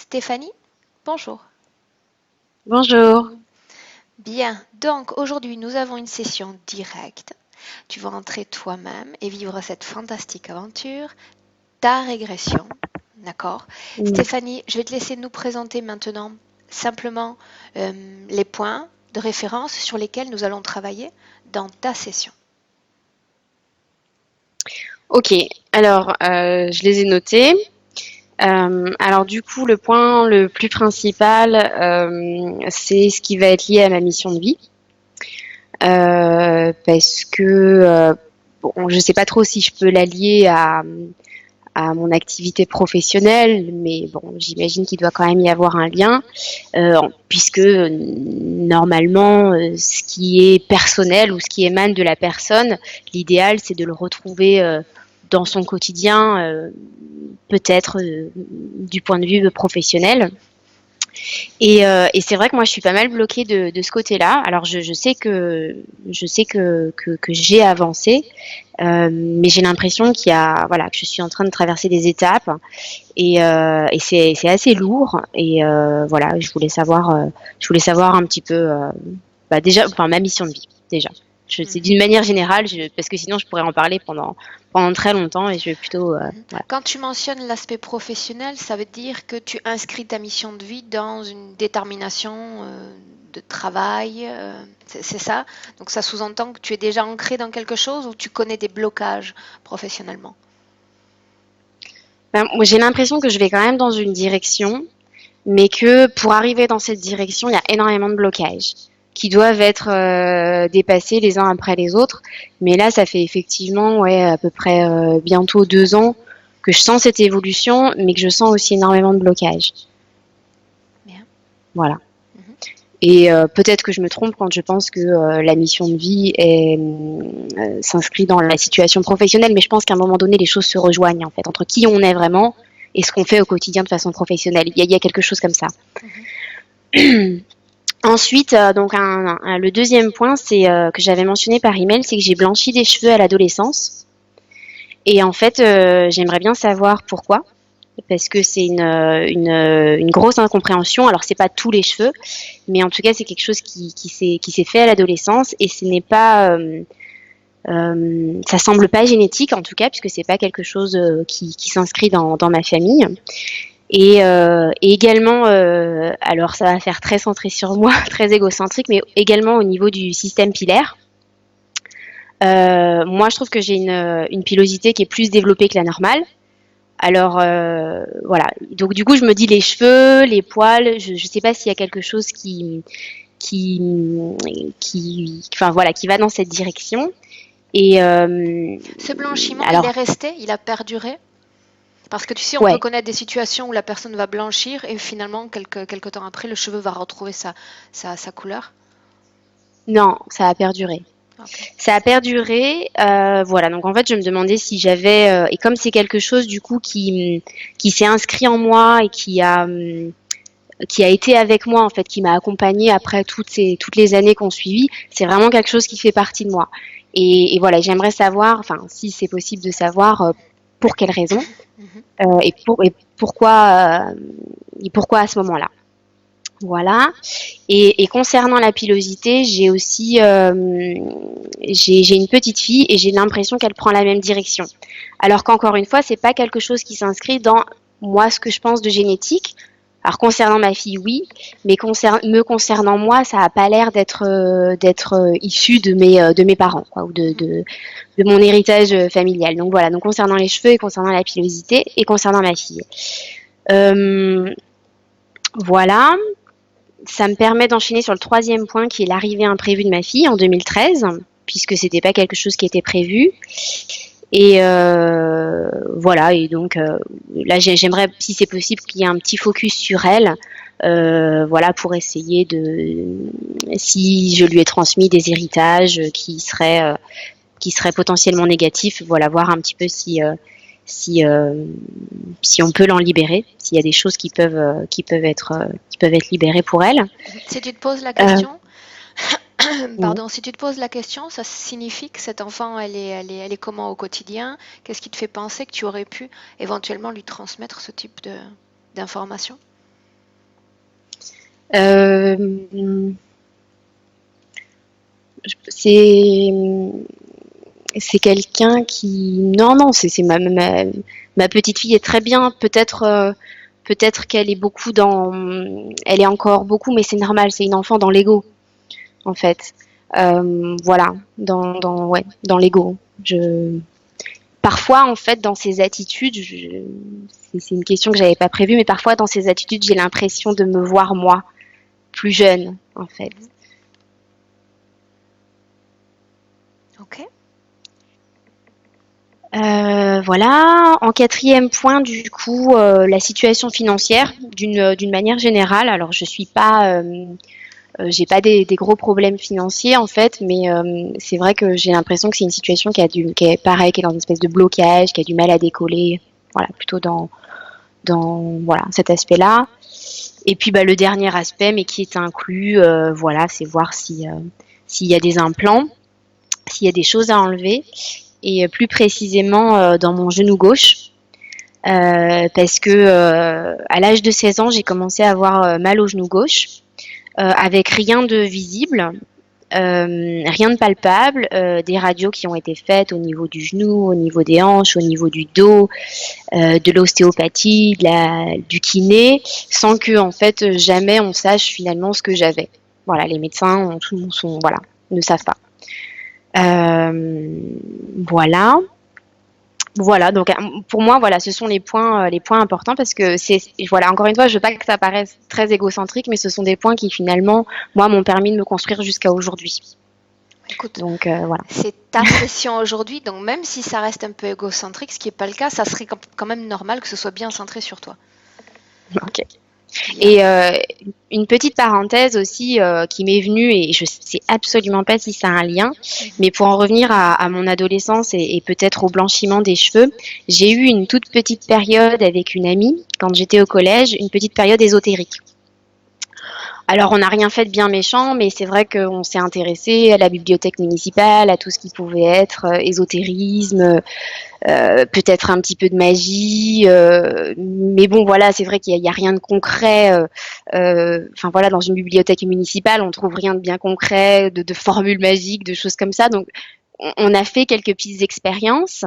Stéphanie, bonjour. Bonjour. Bien, donc aujourd'hui nous avons une session directe. Tu vas entrer toi-même et vivre cette fantastique aventure, ta régression. D'accord? Mm. Stéphanie, je vais te laisser nous présenter maintenant simplement les points de référence sur lesquels nous allons travailler dans ta session. Ok, alors je les ai notés. Alors du coup, le point le plus principal, c'est ce qui va être lié à ma mission de vie. Parce que, bon, je ne sais pas trop si je peux l'allier à mon activité professionnelle, mais bon, j'imagine qu'il doit quand même y avoir un lien, puisque normalement, ce qui est personnel ou ce qui émane de la personne, l'idéal, c'est de le retrouver dans son quotidien, peut-être du point de vue professionnel. Et c'est vrai que moi, je suis pas mal bloquée de ce côté-là. Alors, je sais que j'ai avancé, mais j'ai l'impression qu'il y a, voilà, que je suis en train de traverser des étapes et c'est assez lourd. Et voilà, je voulais savoir un petit peu, bah déjà, enfin ma mission de vie déjà. C'est d'une Mhm. manière générale, parce que sinon je pourrais en parler pendant très longtemps et je vais plutôt, voilà. Quand tu mentionnes l'aspect professionnel, ça veut dire que tu inscris ta mission de vie dans une détermination de travail, c'est ça? Donc ça sous-entend que tu es déjà ancré dans quelque chose ou tu connais des blocages professionnellement? Ben, moi, j'ai l'impression que je vais quand même dans une direction, mais que pour arriver dans cette direction, il y a énormément de blocages qui doivent être dépassés les uns après les autres. Mais là, ça fait effectivement ouais, à peu près bientôt 2 ans que je sens cette évolution, mais que je sens aussi énormément de blocages. Bien. Voilà. Mhm. Et peut-être que je me trompe quand je pense que la mission de vie s'inscrit dans la situation professionnelle, mais je pense qu'à un moment donné, les choses se rejoignent en fait entre qui on est vraiment et ce qu'on fait au quotidien de façon professionnelle. Il y a quelque chose comme ça. Mhm. Ensuite, donc le deuxième point, c'est que j'avais mentionné par email, c'est que j'ai blanchi des cheveux à l'adolescence. Et en fait, j'aimerais bien savoir pourquoi, parce que c'est une grosse incompréhension. Alors, c'est pas tous les cheveux, mais en tout cas, c'est quelque chose qui s'est fait à l'adolescence et ce n'est pas, ça semble pas génétique en tout cas, puisque c'est pas quelque chose qui s'inscrit dans ma famille. Et également, alors ça va faire très centré sur moi, très égocentrique, mais également au niveau du système pilaire. Moi, je trouve que j'ai une pilosité qui est plus développée que la normale. Alors voilà. Donc du coup, je me dis les cheveux, les poils. Je ne sais pas s'il y a quelque chose qui, enfin voilà, qui va dans cette direction. Et Ce blanchiment, il est alors resté, il a perduré? Parce que tu sais, on peut ouais, connaître des situations où la personne va blanchir et finalement, quelques temps après, le cheveu va retrouver sa couleur. non, ça a perduré. Ok. Ça a perduré, voilà. Donc en fait, je me demandais si j'avais, et comme c'est quelque chose du coup qui s'est inscrit en moi et qui a été avec moi en fait, qui m'a accompagnée après toutes les années qu'on suivi, c'est vraiment quelque chose qui fait partie de moi. Et voilà, j'aimerais savoir, enfin, si c'est possible de savoir pour quelles raisons Mhm. et pourquoi à ce moment-là. Voilà. Et concernant la pilosité, j'ai aussi j'ai une petite fille et j'ai l'impression qu'elle prend la même direction. Alors qu'encore une fois, c'est pas quelque chose qui s'inscrit dans moi ce que je pense de génétique. Alors concernant ma fille, oui, mais me concernant moi, ça a pas l'air d'être issu de mes parents quoi, ou Mhm. de mon héritage familial. Donc voilà. Donc concernant les cheveux et concernant la pilosité et concernant ma fille. Euh, voilà. Ça me permet d'enchaîner sur le troisième point qui est l'arrivée imprévue de ma fille en 2013, puisque c'était pas quelque chose qui était prévu. Et voilà, et donc là j'aimerais, si c'est possible, qu'il y ait un petit focus sur elle, voilà, pour essayer si je lui ai transmis des héritages qui seraient potentiellement négatifs, voilà, voir un petit peu si, euh, si on peut l'en libérer, s'il y a des choses qui peuvent être libérées pour elle. Si tu te poses la Euh, question, pardon, si tu te poses la question, ça signifie que cet enfant, elle est comment au quotidien? Qu'est-ce qui te fait penser que tu aurais pu éventuellement lui transmettre ce type d'informations? Euh, c'est c'est quelqu'un qui non c'est ma petite fille est très bien, peut-être qu'elle est beaucoup dans elle est encore beaucoup, mais c'est normal, c'est une enfant dans l'ego en fait. Voilà, ouais, dans l'ego. Je Parfois en fait dans ses attitudes, c'est une question que j'avais pas prévue, mais parfois dans ses attitudes j'ai l'impression de me voir moi plus jeune en fait. Ok. Voilà. En quatrième point, du coup, la situation financière d'une manière générale. Alors, je suis pas, j'ai pas des gros problèmes financiers en fait, mais c'est vrai que j'ai l'impression que c'est une situation qui est pareil, qui est dans une espèce de blocage, qui a du mal à décoller. Voilà, plutôt dans voilà cet aspect-là. Et puis, bah, le dernier aspect, mais qui est inclus, voilà, c'est voir si s'il y a des implants, s'il y a des choses à enlever et plus précisément dans mon genou gauche. Parce que à l'âge de 16 ans, j'ai commencé à avoir mal au genou gauche, avec rien de visible, rien de palpable, des radios qui ont été faites au niveau du genou, au niveau des hanches, au niveau du dos, de l'ostéopathie, du kiné, sans que en fait jamais on sache finalement ce que j'avais. Voilà, les médecins voilà, ne savent pas. Euh, voilà. Voilà, donc pour moi, voilà, ce sont les points importants parce que voilà, encore une fois, je veux pas que ça paraisse très égocentrique, mais ce sont des points qui finalement, moi, m'ont permis de me construire jusqu'à aujourd'hui. Écoute, Donc voilà. c'est ta session aujourd'hui, donc même si ça reste un peu égocentrique, ce qui n'est pas le cas, ça serait quand même normal que ce soit bien centré sur toi. Ok. Bien. Et une petite parenthèse aussi qui m'est venue et je sais absolument pas si ça a un lien, mais pour en revenir à mon adolescence et peut-être au blanchiment des cheveux, j'ai eu une toute petite période avec une amie quand j'étais au collège, une petite période ésotérique. Alors, on n'a rien fait de bien méchant, mais c'est vrai qu'on s'est intéressé à la bibliothèque municipale, à tout ce qui pouvait être ésotérisme, peut-être un petit peu de magie. Mais bon, voilà, c'est vrai qu'il y a rien de concret. Enfin voilà, dans une bibliothèque municipale, on trouve rien de bien concret, de formules magiques, de choses comme ça. Donc, on a fait quelques petites expériences.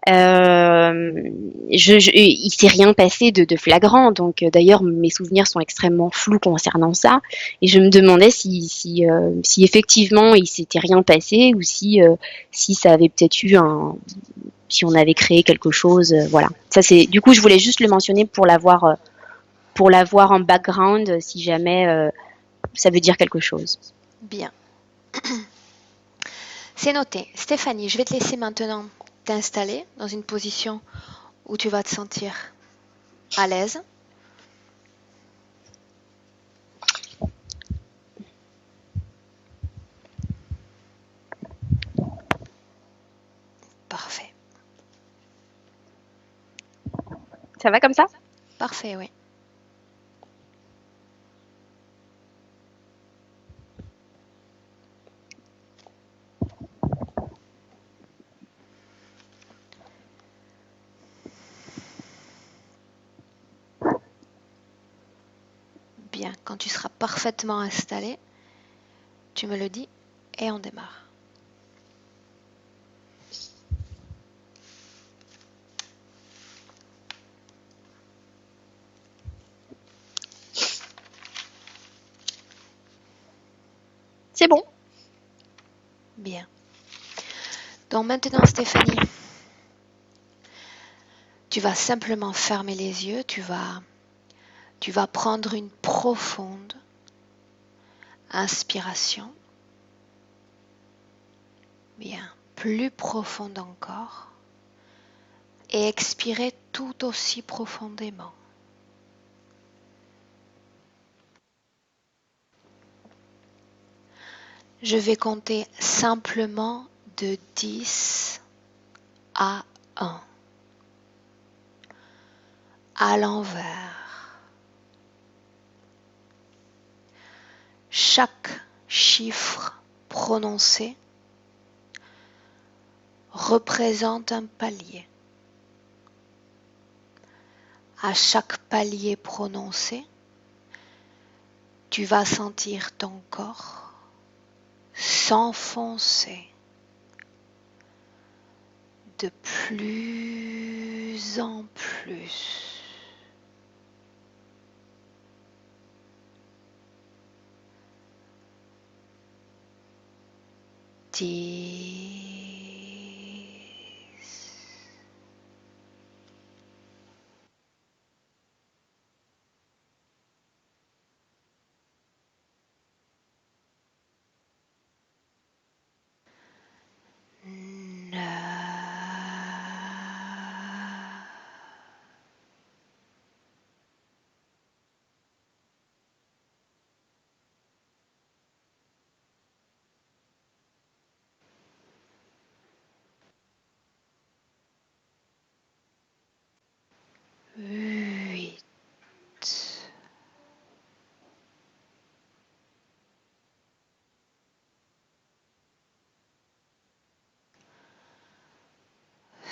Il s'est rien passé de flagrant, donc d'ailleurs mes souvenirs sont extrêmement flous concernant ça, et je me demandais si effectivement il s'était rien passé ou si ça avait peut-être eu si on avait créé quelque chose, voilà. Ça c'est, du coup je voulais juste le mentionner pour l'avoir en background si jamais ça veut dire quelque chose. Bien. C'est noté. Stéphanie, je vais te laisser maintenant t'installer dans une position où tu vas te sentir à l'aise. Parfait. Ça va comme ça? Parfait, oui. Bien. Quand tu seras parfaitement installé, tu me le dis et on démarre. C'est bon. Bien. Donc maintenant, Stéphanie, tu vas simplement fermer les yeux, tu vas prendre une profonde inspiration. Bien, plus profonde encore. Et expirer tout aussi profondément. Je vais compter simplement de 10 à 1. À l'envers. Chaque chiffre prononcé représente un palier. À chaque palier prononcé, Tu vas sentir ton corps s'enfoncer de plus en plus. Huit.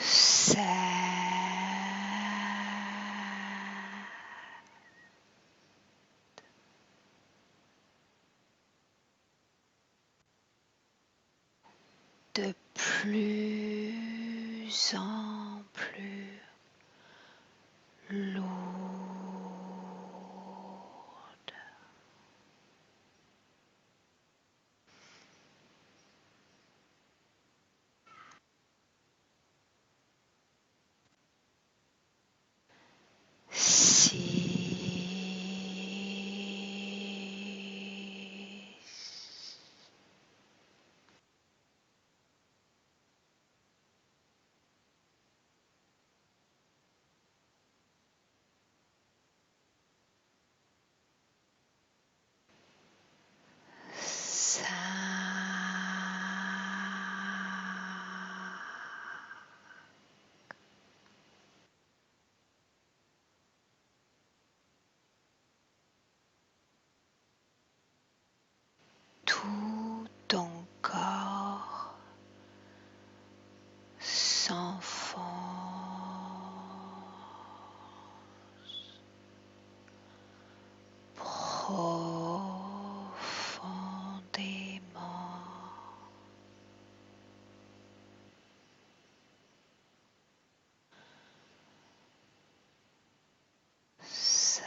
7. De plus en plus lourde. 6. Tout ton corps s'enfonce profondément. 5.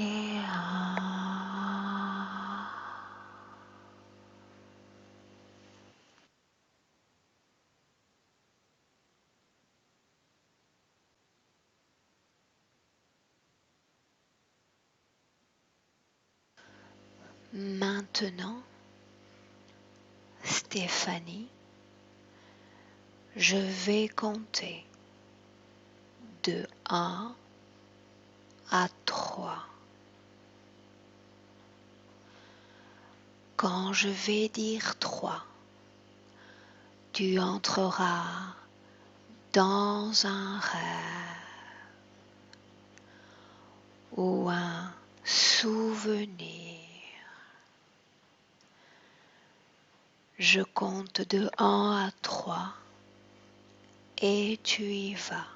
Et maintenant, Stéphanie, je vais compter de 1 à 3. Quand je vais dire 3, tu entreras dans un rêve ou un souvenir. Je compte de 1 à 3 et tu y vas.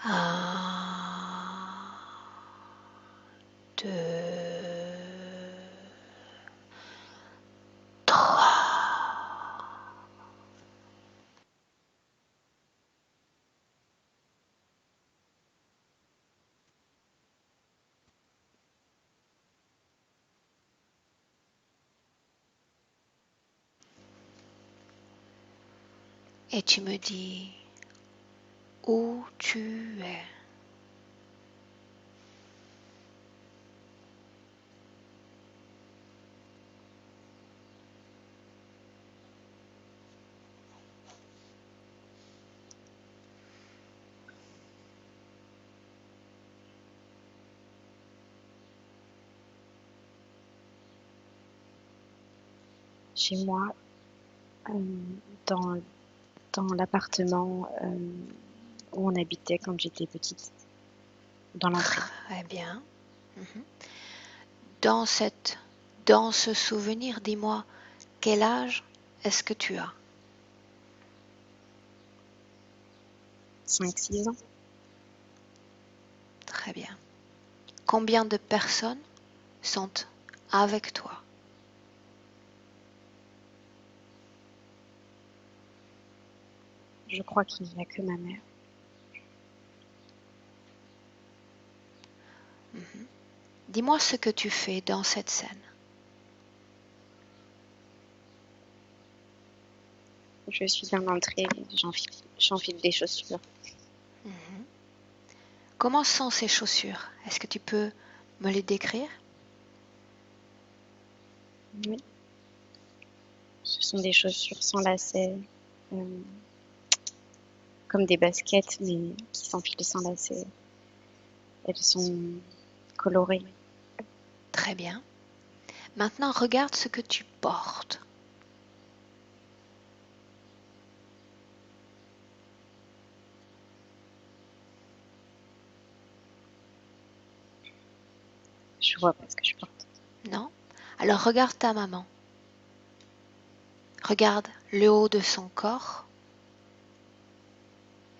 1, 2, 3. et tu me dis où tu es. Chez moi, dans, dans l'appartement où on habitait quand j'étais petite, dans l'entrée. Très bien. Mhm. Dans dans ce souvenir, dis-moi, quel âge est-ce que tu as? 5-6 ans. Très bien. Combien de personnes sont avec toi? Je crois qu'il n'y a que ma mère. Mhm. Dis-moi ce que tu fais dans cette scène. Je suis dans l'entrée, j'enfile des chaussures. Mhm. Comment sont ces chaussures? Est-ce que tu peux me les décrire? Oui. Ce sont des chaussures sans lacets, euh, comme des baskets, mais qui s'enfilent sans lacets. Elles sont colorées. Très bien. Maintenant, regarde ce que tu portes. Je vois pas ce que je porte. Non? Alors regarde ta maman. Regarde le haut de son corps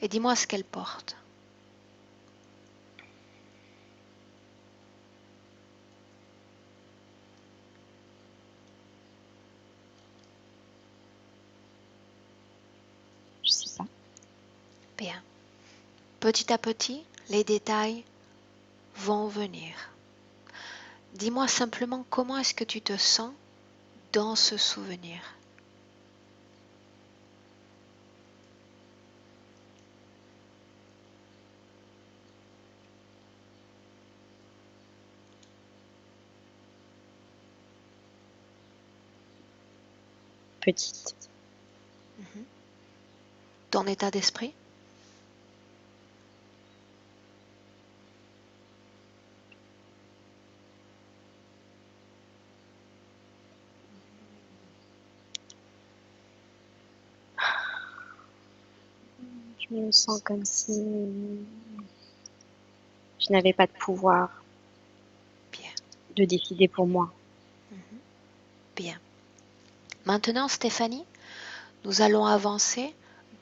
et dis-moi ce qu'elle porte. Je sais pas. Bien. Petit à petit, les détails vont venir. Dis-moi simplement comment est-ce que tu te sens dans ce souvenir. Petite. Mhm. Ton état d'esprit? Je me sens comme si je n'avais pas de pouvoir Bien. de décider pour moi. Mhm. Bien. Maintenant, Stéphanie, nous allons avancer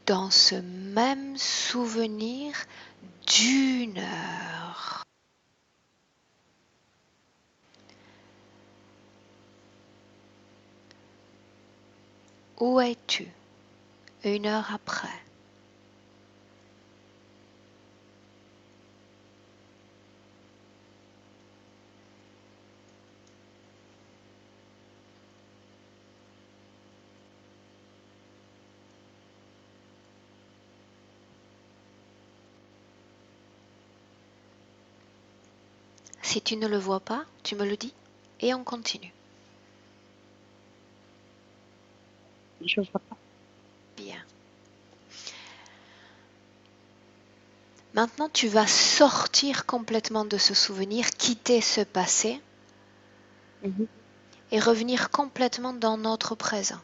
dans ce même souvenir d'1 heure. Où es-tu 1 heure après? Si tu ne le vois pas, tu me le dis et on continue. Je vois pas. Bien. Maintenant, tu vas sortir complètement de ce souvenir, quitter ce passé Mhm. et revenir complètement dans notre présent.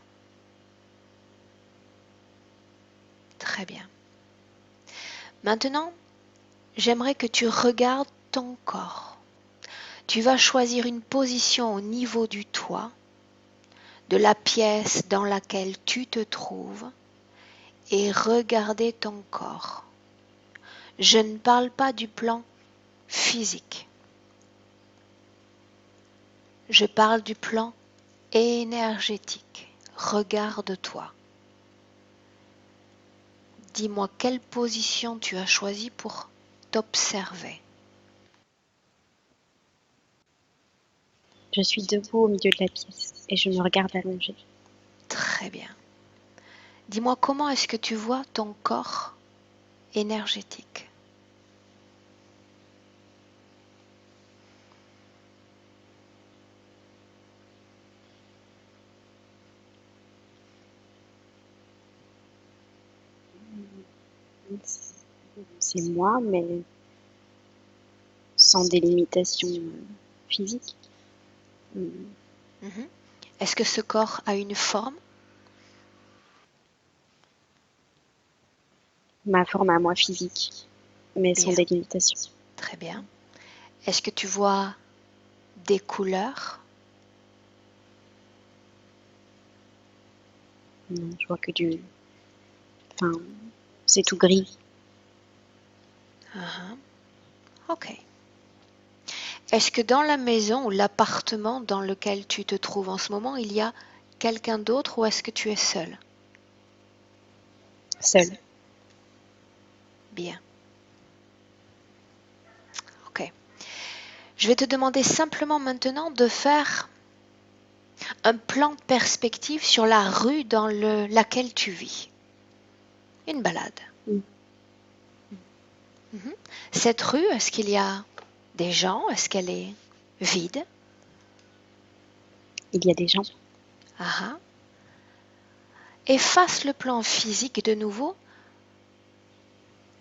Très bien. Maintenant, j'aimerais que tu regardes ton corps. Tu vas choisir une position au niveau du toit, de la pièce dans laquelle tu te trouves et regarder ton corps. Je ne parle pas du plan physique. Je parle du plan énergétique. Regarde-toi. Dis-moi quelle position tu as choisie pour t'observer. Je suis debout au milieu de la pièce et je me regarde allongée. Très bien. Dis-moi, comment est-ce que tu vois ton corps énergétique? C'est moi, mais sans délimitation physique. Mhm. Est-ce que ce corps a une forme? Ma forme à moi physique, mais sans Bien, délimitation. très bien. Est-ce que tu vois des couleurs? Non, je vois que du... Enfin, c'est tout gris. Mhm. Ok. Est-ce que dans la maison ou l'appartement dans lequel tu te trouves en ce moment, il y a quelqu'un d'autre ou est-ce que tu es seul? Seule. Bien. Ok. Je vais te demander simplement maintenant de faire un plan de perspective sur la rue dans laquelle tu vis. Une balade. Mm. Mhm. Cette rue, est-ce qu'il y a des gens? Est-ce qu'elle est vide? Il y a des gens. Ah ah. Efface le plan physique de nouveau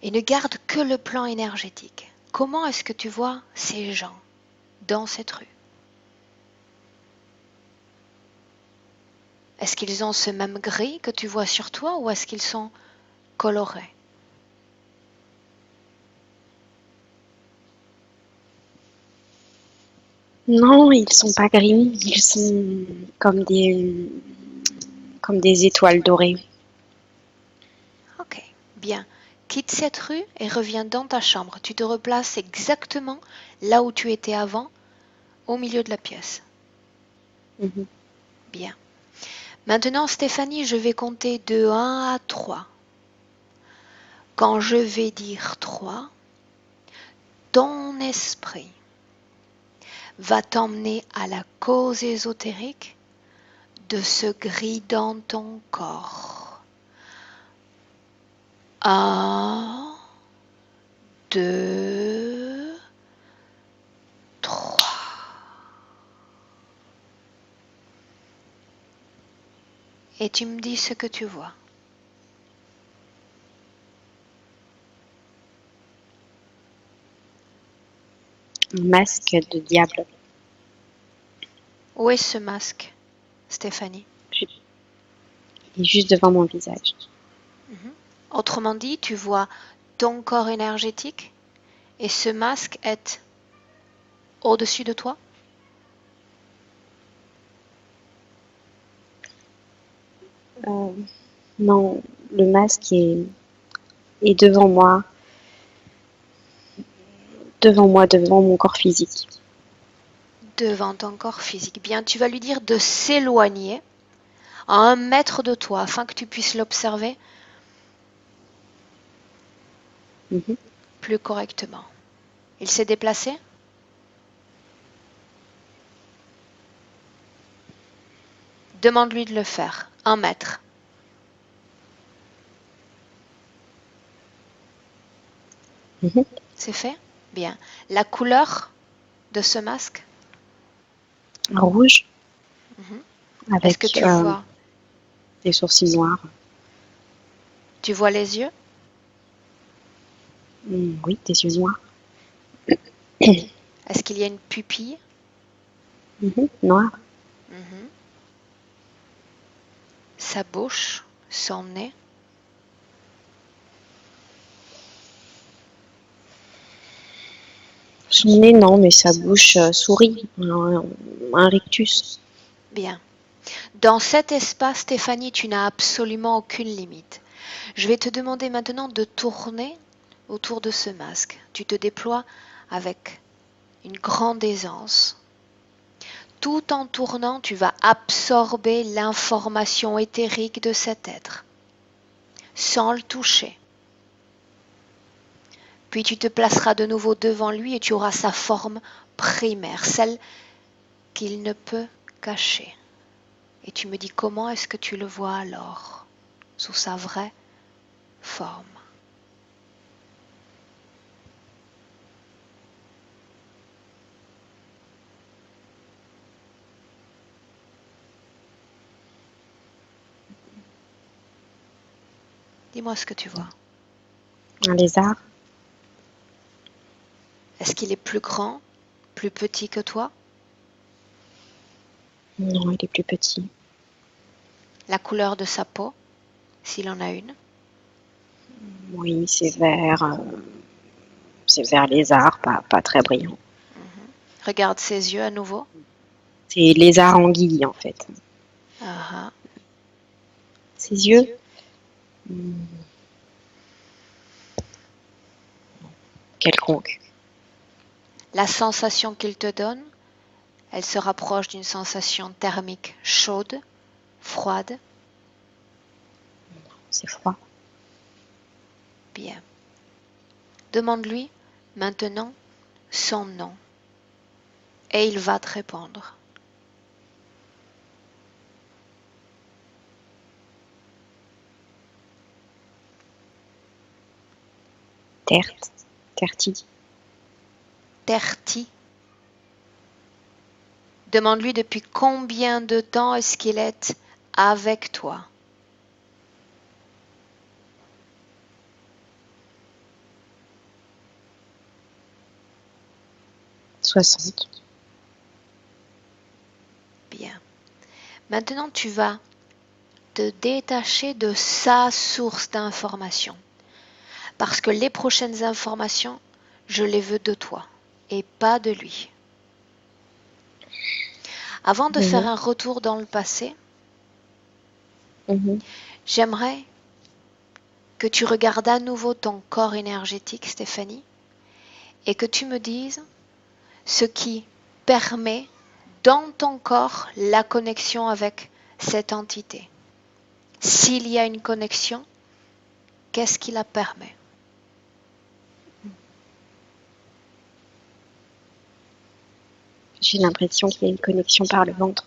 et ne garde que le plan énergétique. Comment est-ce que tu vois ces gens dans cette rue? Est-ce qu'ils ont ce même gris que tu vois sur toi ou est-ce qu'ils sont colorés? Non, ils sont pas gris, ils sont comme des étoiles dorées. Ok, bien. Quitte cette rue et reviens dans ta chambre. Tu te replaces exactement là où tu étais avant, au milieu de la pièce. Mhm. Bien. Maintenant, Stéphanie, je vais compter de 1 à 3. Quand je vais dire 3, ton esprit va t'emmener à la cause ésotérique de ce gris dans ton corps. 1, 2, 3. Et tu me dis ce que tu vois. Un masque de diable. Où est ce masque, Stéphanie? Il est juste devant mon visage. Mhm. Autrement dit, tu vois ton corps énergétique et ce masque est au-dessus de toi? Euh, non, le masque est devant moi, devant mon corps physique. Devant ton corps physique. Bien, tu vas lui dire de s'éloigner à 1 mètre de toi afin que tu puisses l'observer Mhm. plus correctement. Il s'est déplacé? Demande-lui de le faire. 1 mètre. Mhm. C'est fait? Bien. La couleur de ce masque? Rouge Mhm. Est-ce que avec des sourcils noirs. tu vois les yeux? Oui, des yeux noirs. Est-ce qu'il y a une pupille? Noirs. Mhm. Sa bouche, son nez? Son nez, non, mais sa bouche sourit. Un rictus. Bien. Dans cet espace, Stéphanie, tu n'as absolument aucune limite. Je vais te demander maintenant de tourner autour de ce masque. Tu te déploies avec une grande aisance. Tout en tournant, tu vas absorber l'information éthérique de cet être, sans le toucher. Puis tu te placeras de nouveau devant lui et tu auras sa forme primaire, celle qu'il ne peut cacher. Et tu me dis comment est-ce que tu le vois alors? sous sa vraie forme. Dis-moi ce que tu vois. Un lézard. Est-ce qu'il est plus grand, plus petit que toi? Non, il est plus petit. La couleur de sa peau, s'il en a une? Oui, c'est vert lézard, pas très brillant. Regarde ses yeux à nouveau. C'est lézard anguille en fait. Ah, Ses yeux, quelconque. la sensation qu'il te donne, elle se rapproche d'une sensation thermique chaude, froide. C'est froid. Bien. Demande-lui maintenant son nom et il va te répondre. Terti. Terti. Demande-lui depuis combien de temps est-ce qu'il est avec toi. 60. Bien. Maintenant, tu vas te détacher de sa source d'information. Parce que les prochaines informations, je les veux de toi et pas de lui. Avant de faire un retour dans le passé, j'aimerais que tu regardes à nouveau ton corps énergétique, Stéphanie, et que tu me dises ce qui permet dans ton corps la connexion avec cette entité. S'il y a une connexion, qu'est-ce qui la permet? J'ai l'impression qu'il y a une connexion par le ventre.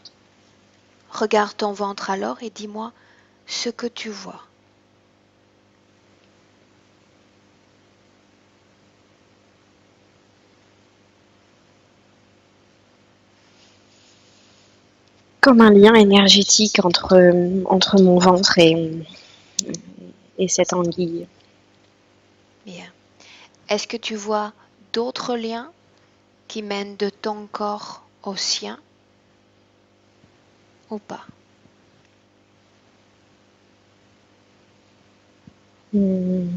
Regarde ton ventre alors et dis-moi ce que tu vois. Comme un lien énergétique entre mon ventre et cette anguille. Bien. Est-ce que tu vois d'autres liens qui mènent de ton corps au sien ou pas? Je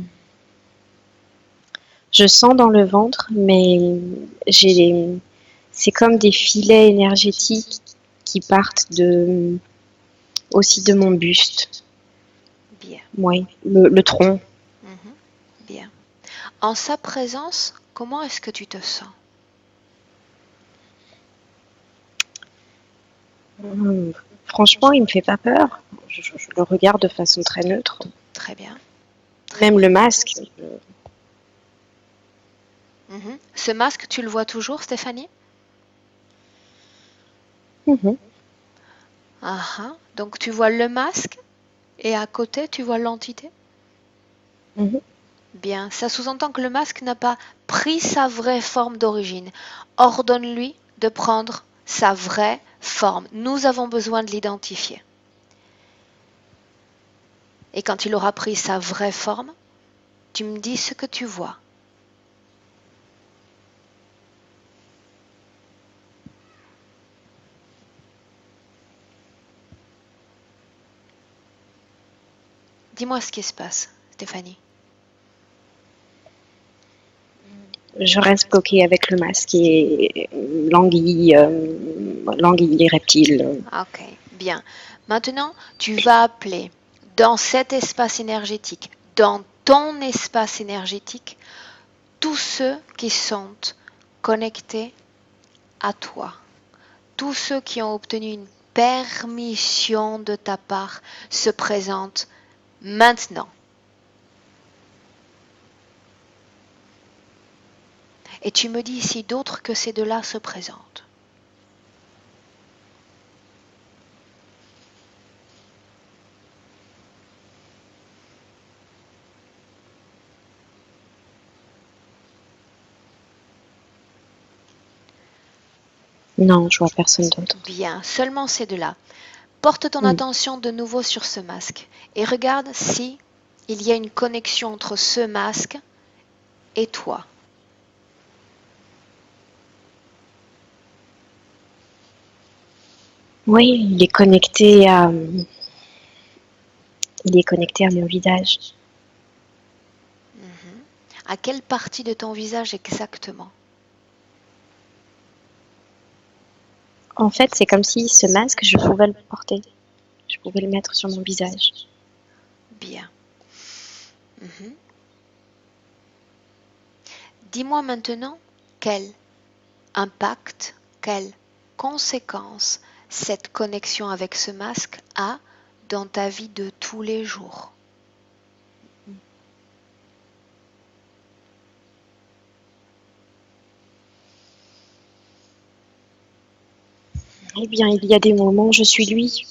sens dans le ventre, mais c'est comme des filets énergétiques qui partent aussi de mon buste. Bien. Oui, le tronc. Bien. En sa présence, comment est-ce que tu te sens? Franchement, il me fait pas peur. Je le regarde de façon très neutre. Très bien. Même le masque. Ce masque, tu le vois toujours, Stéphanie? Donc tu vois le masque et à côté, tu vois l'entité? Bien, ça sous-entend que le masque n'a pas pris sa vraie forme d'origine. Ordonne-lui de prendre sa vraie forme. Nous avons besoin de l'identifier. Et quand il aura pris sa vraie forme, tu me dis ce que tu vois. Dis-moi ce qui se passe, Stéphanie. Je reste bloquée avec le masque et l'anguille reptile. Ok, bien. Maintenant, tu vas appeler dans cet espace énergétique, dans ton espace énergétique, tous ceux qui sont connectés à toi. Tous ceux qui ont obtenu une permission de ta part se présentent maintenant. Et tu me dis si d'autres que ces deux-là se présentent. Non, je vois personne d'autre. Bien, seulement ces deux-là. Porte ton Mm. attention de nouveau sur ce masque et regarde si il y a une connexion entre ce masque et toi. Oui, il est connecté à mon visage. Mhm. À quelle partie de ton visage exactement? En fait, c'est comme si ce masque, je pouvais le porter. Je pouvais le mettre sur mon visage. Bien. Mhm. Dis-moi maintenant quel impact, quelle conséquence cette connexion avec ce masque a dans ta vie de tous les jours. Eh bien, il y a des moments où je suis lui.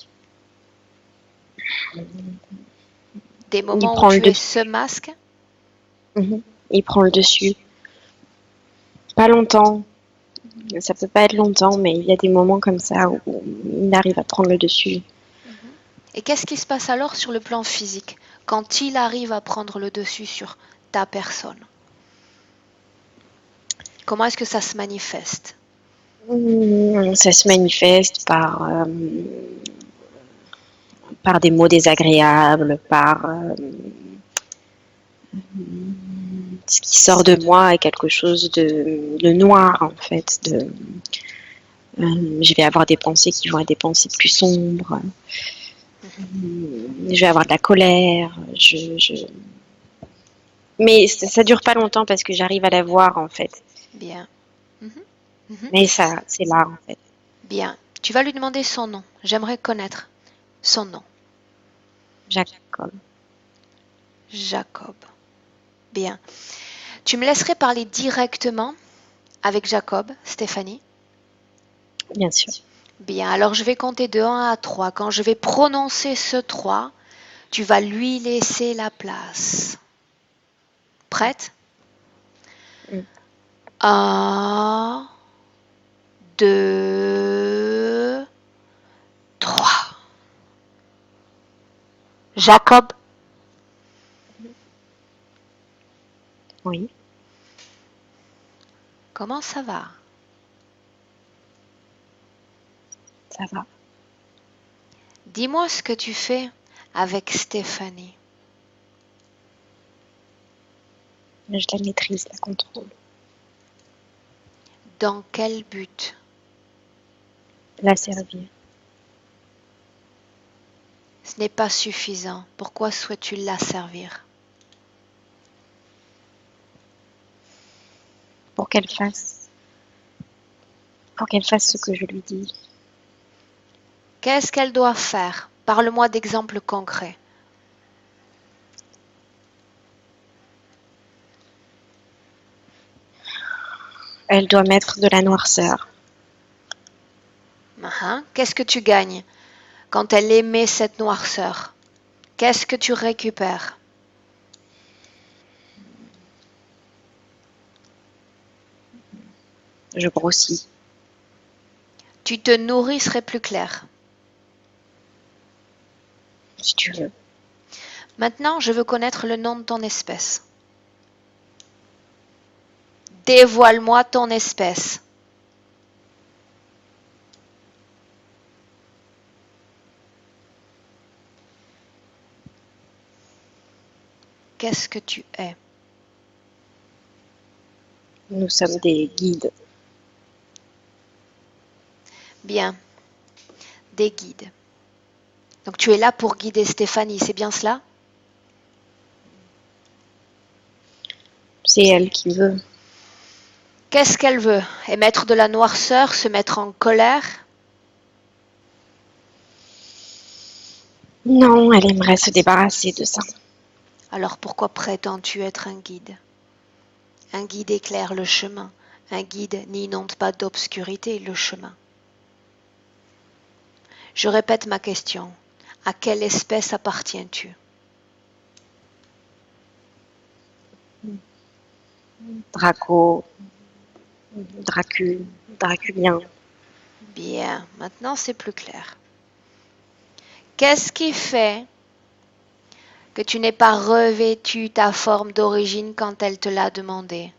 Des Il moments où prend le tu es ce dessus. masque, Mhm. Il prend le dessus. Pas longtemps. Ça peut pas être longtemps, mais il y a des moments comme ça où il arrive à prendre le dessus. mhm. Et qu'est-ce qui se passe alors sur le plan physique quand il arrive à prendre le dessus sur ta personne? Comment est-ce que ça se manifeste? Ça se manifeste par des mots désagréables, par ce qui sort de moi est quelque chose de noir en fait. Je vais avoir des pensées qui vont être des pensées plus sombres. Mhm. Je vais avoir de la colère. Mais ça dure pas longtemps parce que j'arrive à la voir en fait. Bien. Mhm. Mhm. Mais ça, c'est là en fait. Bien. Tu vas lui demander son nom. J'aimerais connaître son nom. Jacob, Jacob. Bien. Tu me laisserais parler directement avec Jacob, Stéphanie? bien sûr. Bien, alors je vais compter de 1 à 3. Quand je vais prononcer ce 3, tu vas lui laisser la place. Prête? Mm. 1, 2, 3. Jacob, Oui, comment ça va? ça va. Dis-moi ce que tu fais avec Stéphanie. Je la maîtrise, la contrôle. Dans quel but? La servir. Ce n'est pas suffisant. Pourquoi souhaites-tu la servir? Pour qu'elle fasse. Pour qu'elle fasse ce que je lui dis. Qu'est-ce qu'elle doit faire? Parle-moi d'exemples concrets. Elle doit mettre de la noirceur. Qu'est-ce que tu gagnes quand elle émet cette noirceur? Qu'est-ce que tu récupères? Je grossis, Tu te nourris serait plus clair. si tu veux. Maintenant, je veux connaître le nom de ton espèce. Dévoile-moi ton espèce. Qu'est-ce que tu es? Nous sommes des guides. Bien, des guides. Donc tu es là pour guider Stéphanie, c'est bien cela? C'est elle qui veut. Qu'est-ce qu'elle veut? Émettre de la noirceur, se mettre en colère? Non, elle aimerait se débarrasser de ça. Alors pourquoi prétends-tu être un guide? Un guide éclaire le chemin. Un guide n'inonde pas d'obscurité le chemin. Je répète ma question. À quelle espèce appartiens-tu? Draco, Dracule, Draculien. Bien, maintenant c'est plus clair. Qu'est-ce qui fait que tu n'aies pas revêtu ta forme d'origine quand elle te l'a demandé?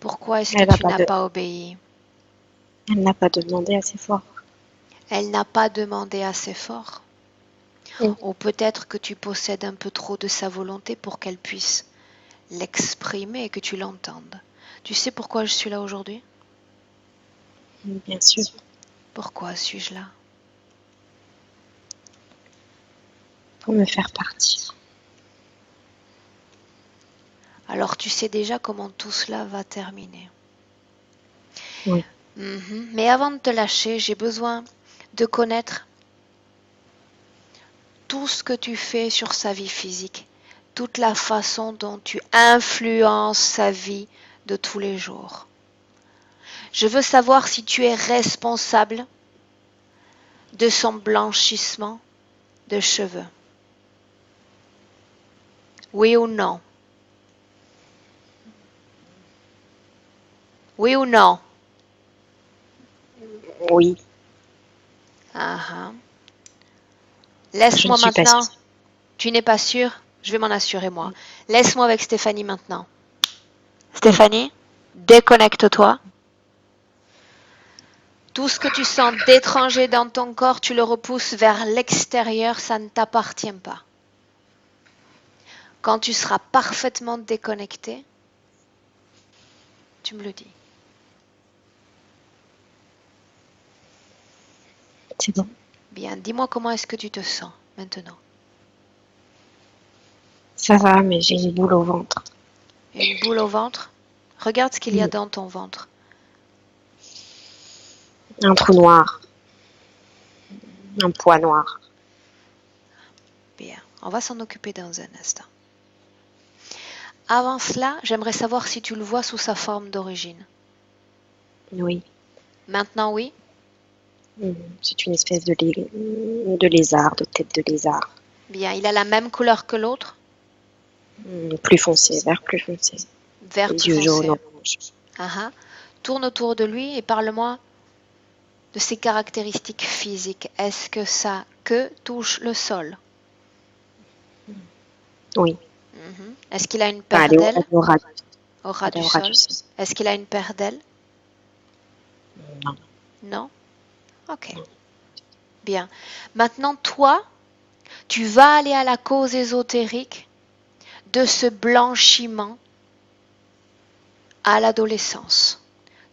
Pourquoi est-ce que Elle n'a tu pas n'as de, pas obéi? elle n'a pas demandé assez fort. Elle n'a pas demandé assez fort. Mm. Ou peut-être que tu possèdes un peu trop de sa volonté pour qu'elle puisse l'exprimer et que tu l'entendes. Tu sais pourquoi je suis là aujourd'hui? Bien sûr. Pourquoi suis-je là? Pour me faire partir. Alors tu sais déjà comment tout cela va terminer. Oui. Mais avant de te lâcher, j'ai besoin de connaître tout ce que tu fais sur sa vie physique, toute la façon dont tu influences sa vie de tous les jours. Je veux savoir si tu es responsable de son blanchissement de cheveux. Oui ou non? Oui ou non? Oui. Ah, ah. Je ne Laisse-moi suis pas maintenant. sûre. Tu n'es pas sûr? Je vais m'en assurer moi. Laisse-moi avec Stéphanie maintenant. Mm. Stéphanie, déconnecte-toi. Tout ce que tu sens d'étranger dans ton corps, tu le repousses vers l'extérieur, ça ne t'appartient pas. Quand tu seras parfaitement déconnecté, tu me le dis. C'est bon. Bien, dis-moi comment est-ce que tu te sens maintenant. Ça va, mais j'ai une boule au ventre. Une boule au ventre? Regarde ce qu'il y a Mm. dans ton ventre. Un trou noir. Un poids noir. Bien, on va s'en occuper dans un instant. Avant cela, j'aimerais savoir si tu le vois sous sa forme d'origine. Oui. Maintenant, oui? C'est une espèce de lézard, de tête de lézard. Bien, il a la même couleur que l'autre? Plus foncé, vert plus foncé. Vert Les plus yeux jaunes, foncé. orange. Ah ah. Tourne autour de lui et parle-moi de ses caractéristiques physiques. Est-ce que sa queue touche le sol? Oui. Est-ce qu'il a une Enfin, paire d'ailes au ras elle est du au ras du sol? sol. Est-ce qu'il a une paire d'ailes? Non. Non? Ok. Bien. Maintenant, toi, tu vas aller à la cause ésotérique de ce blanchiment à l'adolescence.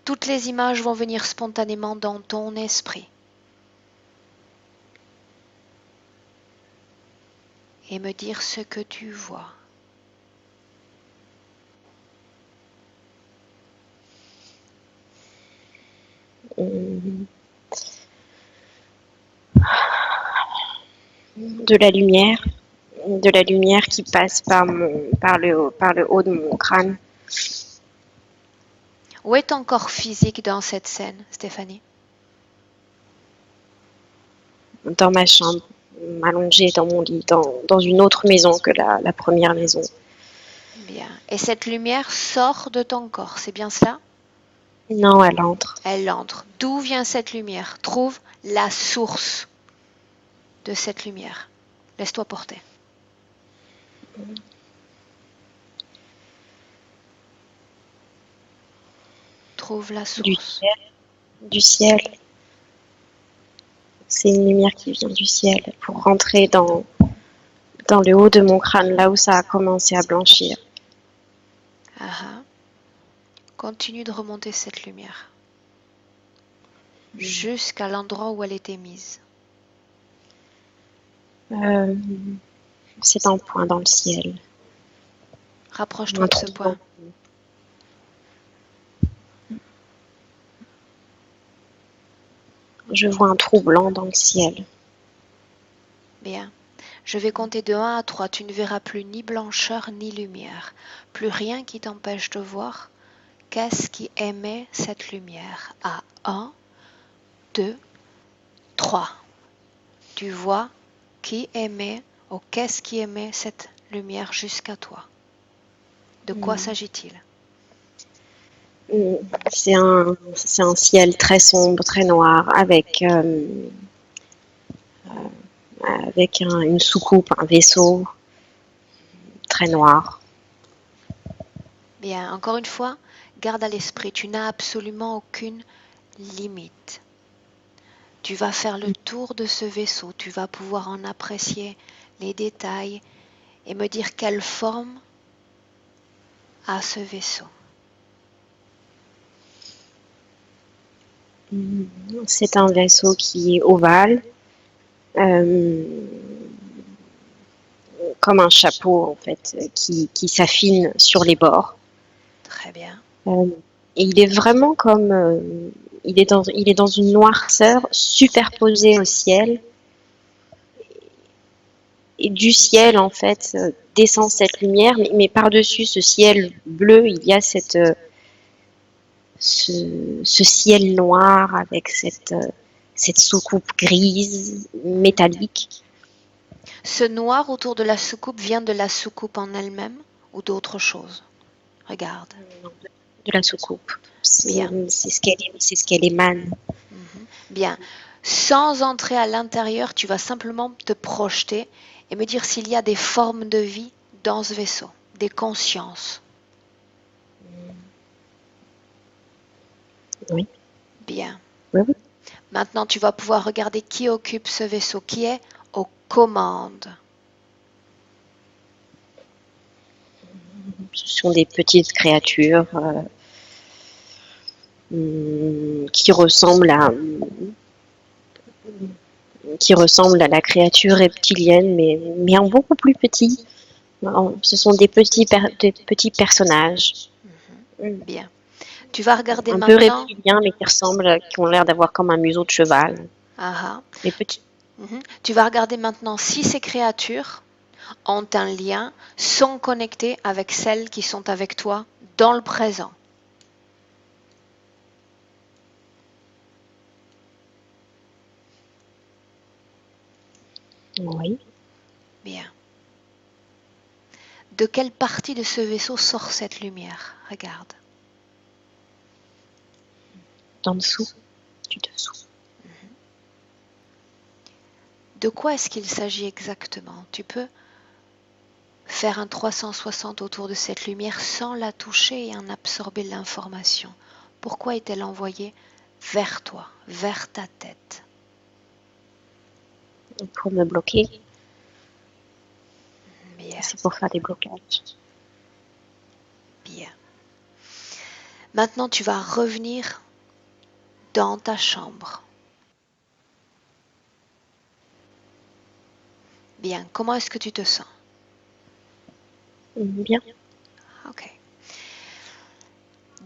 Toutes les images vont venir spontanément dans ton esprit. Et me dire ce que tu vois. Hum, de la lumière qui passe par le haut de mon crâne. Où est ton corps physique dans cette scène, Stéphanie? Dans ma chambre, allongée dans mon lit, dans une autre maison que la première maison. Bien. Et cette lumière sort de ton corps, c'est bien cela? Non, elle entre. Elle entre. D'où vient cette lumière? Trouve la source de cette lumière. Laisse-toi porter. Trouve la Du source. ciel. Du ciel. C'est une lumière qui vient du ciel pour rentrer dans le haut de mon crâne, là où ça a commencé à blanchir. Ah ah. Continue de remonter cette lumière jusqu'à l'endroit où elle était mise. Euh, c'est un point dans le ciel. Rapproche-toi Un de ce trou blanc. point. Je vois un trou blanc dans le ciel. Bien. Je vais compter de 1 à 3. Tu ne verras plus ni blancheur ni lumière. Plus rien qui t'empêche de voir. Qu'est-ce qui émet cette lumière? À 1, 2, 3. Tu vois qui émet ou qu'est-ce qui émet cette lumière jusqu'à toi? De quoi s'agit-il? C'est un ciel très sombre, très noir, avec une soucoupe, un vaisseau très noir. Bien, encore une fois, garde à l'esprit, tu n'as absolument aucune limite. Tu vas faire le tour de ce vaisseau, tu vas pouvoir en apprécier les détails et me dire quelle forme a ce vaisseau. C'est un vaisseau qui est ovale, euh, comme un chapeau en fait, qui s'affine sur les bords. Très bien. Et il est vraiment comme, il est dans une noirceur superposée au ciel. Et du ciel en fait descend cette lumière, mais par-dessus ce ciel bleu, il y a ce ciel noir avec cette soucoupe grise, métallique. Ce noir autour de la soucoupe vient de la soucoupe en elle-même ou d'autre chose? Regarde. De la soucoupe. Bien. C'est ce qu'elle émane. Bien. Sans entrer à l'intérieur, tu vas simplement te projeter et me dire s'il y a des formes de vie dans ce vaisseau, des consciences. Oui. Bien. Oui, oui. Maintenant, tu vas pouvoir regarder qui occupe ce vaisseau, qui est aux commandes. Ce sont des petites créatures qui ressemblent à la créature reptilienne, mais en beaucoup plus petit. Ce sont des petits personnages. Bien. Tu vas regarder Un peu maintenant. reptiliens, mais qui ont l'air d'avoir comme un museau de cheval. Ah, Mais petits. Tu vas regarder maintenant si ces créatures ont un lien, sont connectées avec celles qui sont avec toi dans le présent. Oui. Bien. De quelle partie de ce vaisseau sort cette lumière? Regarde. D'en dessous, du dessous. De quoi est-ce qu'il s'agit exactement? Tu peux faire un 360 autour de cette lumière sans la toucher et en absorber l'information. Pourquoi est-elle envoyée vers toi, vers ta tête? Pour me bloquer. Bien. C'est pour faire des blocages. Bien. Maintenant, tu vas revenir dans ta chambre. Bien. Comment est-ce que tu te sens? Bien. Ok.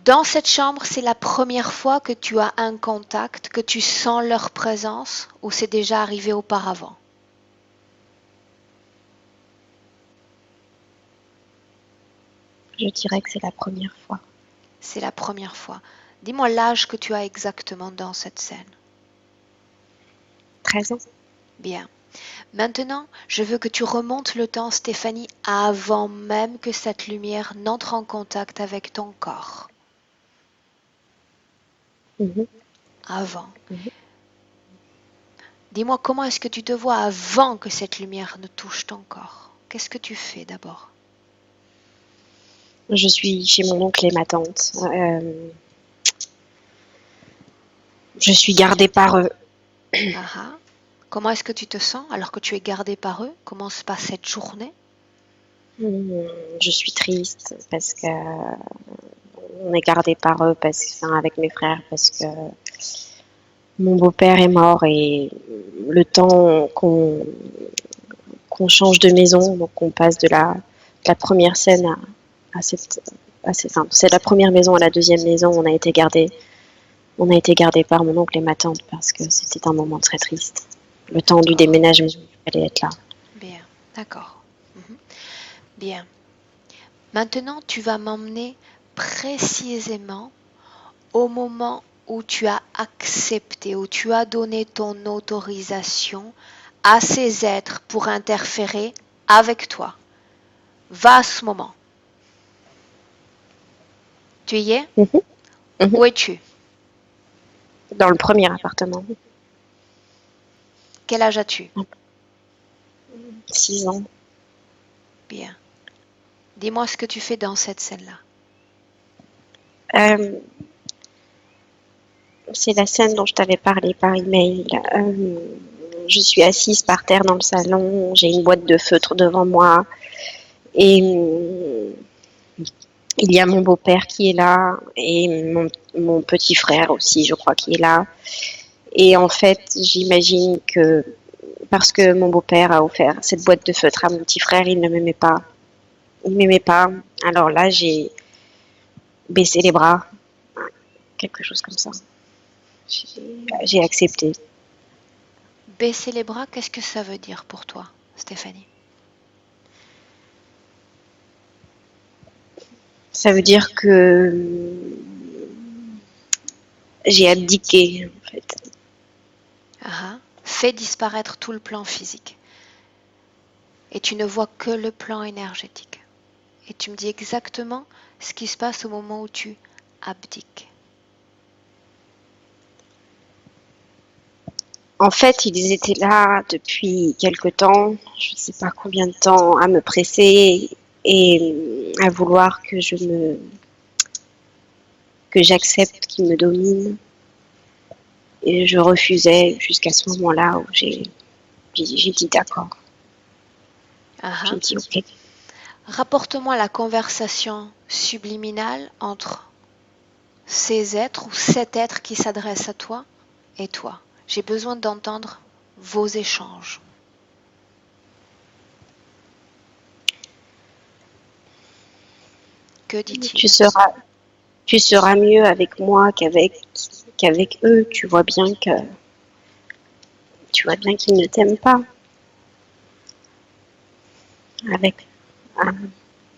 Dans cette chambre, c'est la première fois que tu as un contact, que tu sens leur présence, ou c'est déjà arrivé auparavant? Je dirais que c'est la première fois. C'est la première fois. Dis-moi l'âge que tu as exactement dans cette scène. 13 ans. Bien. Maintenant, je veux que tu remontes le temps, Stéphanie, avant même que cette lumière n'entre en contact avec ton corps. Avant. Dis-moi comment est-ce que tu te vois avant que cette lumière ne touche ton corps? Qu'est-ce que tu fais d'abord? Je suis chez mon oncle et ma tante. Je suis gardée par eux. Ah. Comment est-ce que tu te sens alors que tu es gardée par eux? Comment se passe cette journée? Je suis triste parce que on est gardé par eux avec mes frères parce que mon beau-père est mort et le temps qu'on change de maison, donc on passe de la première scène enfin, c'est la première maison à la deuxième maison, on a été gardé par mon oncle et ma tante parce que c'était un moment très triste. Le temps du déménagement, il fallait être là. Bien, d'accord. Bien. Maintenant, tu vas m'emmener précisément au moment où tu as accepté, où tu as donné ton autorisation à ces êtres pour interférer avec toi. Va à ce moment. Tu y es? Mhm, mhm. Où es-tu? Dans le premier appartement. Quel âge as-tu? 6 ans. Bien. Dis-moi ce que tu fais dans cette scène-là. Euh, c'est la scène dont je t'avais parlé par email. Je suis assise par terre dans le salon, j'ai une boîte de feutre devant moi et il y a mon beau-père qui est là et mon petit frère aussi, je crois, qui est là. Et en fait, j'imagine que parce que mon beau-père a offert cette boîte de feutre à mon petit frère, il ne m'aimait pas. Il m'aimait pas. Alors là, j'ai baissé les bras, quelque chose comme ça. J'ai accepté. Baisser les bras, qu'est-ce que ça veut dire pour toi, Stéphanie? Ça veut dire que j'ai abdiqué, en fait. Fais disparaître tout le plan physique. Et tu ne vois que le plan énergétique. Et tu me dis exactement ce qui se passe au moment où tu abdiques. En fait, ils étaient là depuis quelque temps, je ne sais pas combien de temps, à me presser et à vouloir que j'accepte qu'ils me dominent. Et je refusais jusqu'à ce moment-là où j'ai dit d'accord. J'ai dit ok. Rapporte-moi la conversation subliminale entre ces êtres ou cet être qui s'adresse à toi et toi. J'ai besoin d'entendre vos échanges. Que Tu dit-il? seras, tu seras mieux avec moi qu'avec eux. Tu vois bien qu'ils ne t'aiment pas. Avec,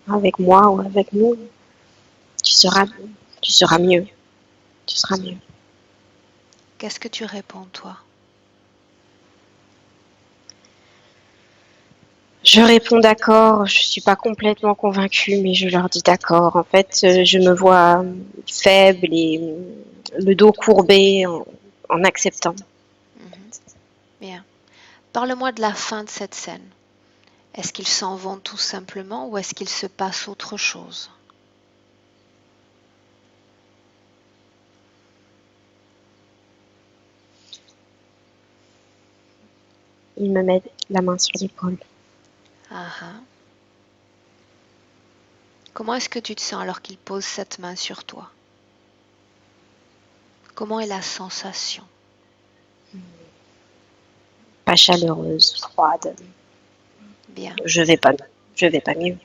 avec moi ou avec nous, tu seras, tu seras mieux. Tu seras mieux. Qu'est-ce que tu réponds, toi? Je réponds d'accord, je suis pas complètement convaincue, mais je leur dis d'accord. En fait, je me vois faible et le dos courbé en acceptant. Bien. Parle-moi de la fin de cette scène. Est-ce qu'ils s'en vont tout simplement ou est-ce qu'il se passe autre chose? Ils me mettent la main sur l'épaule. Comment est-ce que tu te sens alors qu'ils posent cette main sur toi? Comment est la sensation? Pas chaleureuse, froide. Bien. Je vais pas mieux.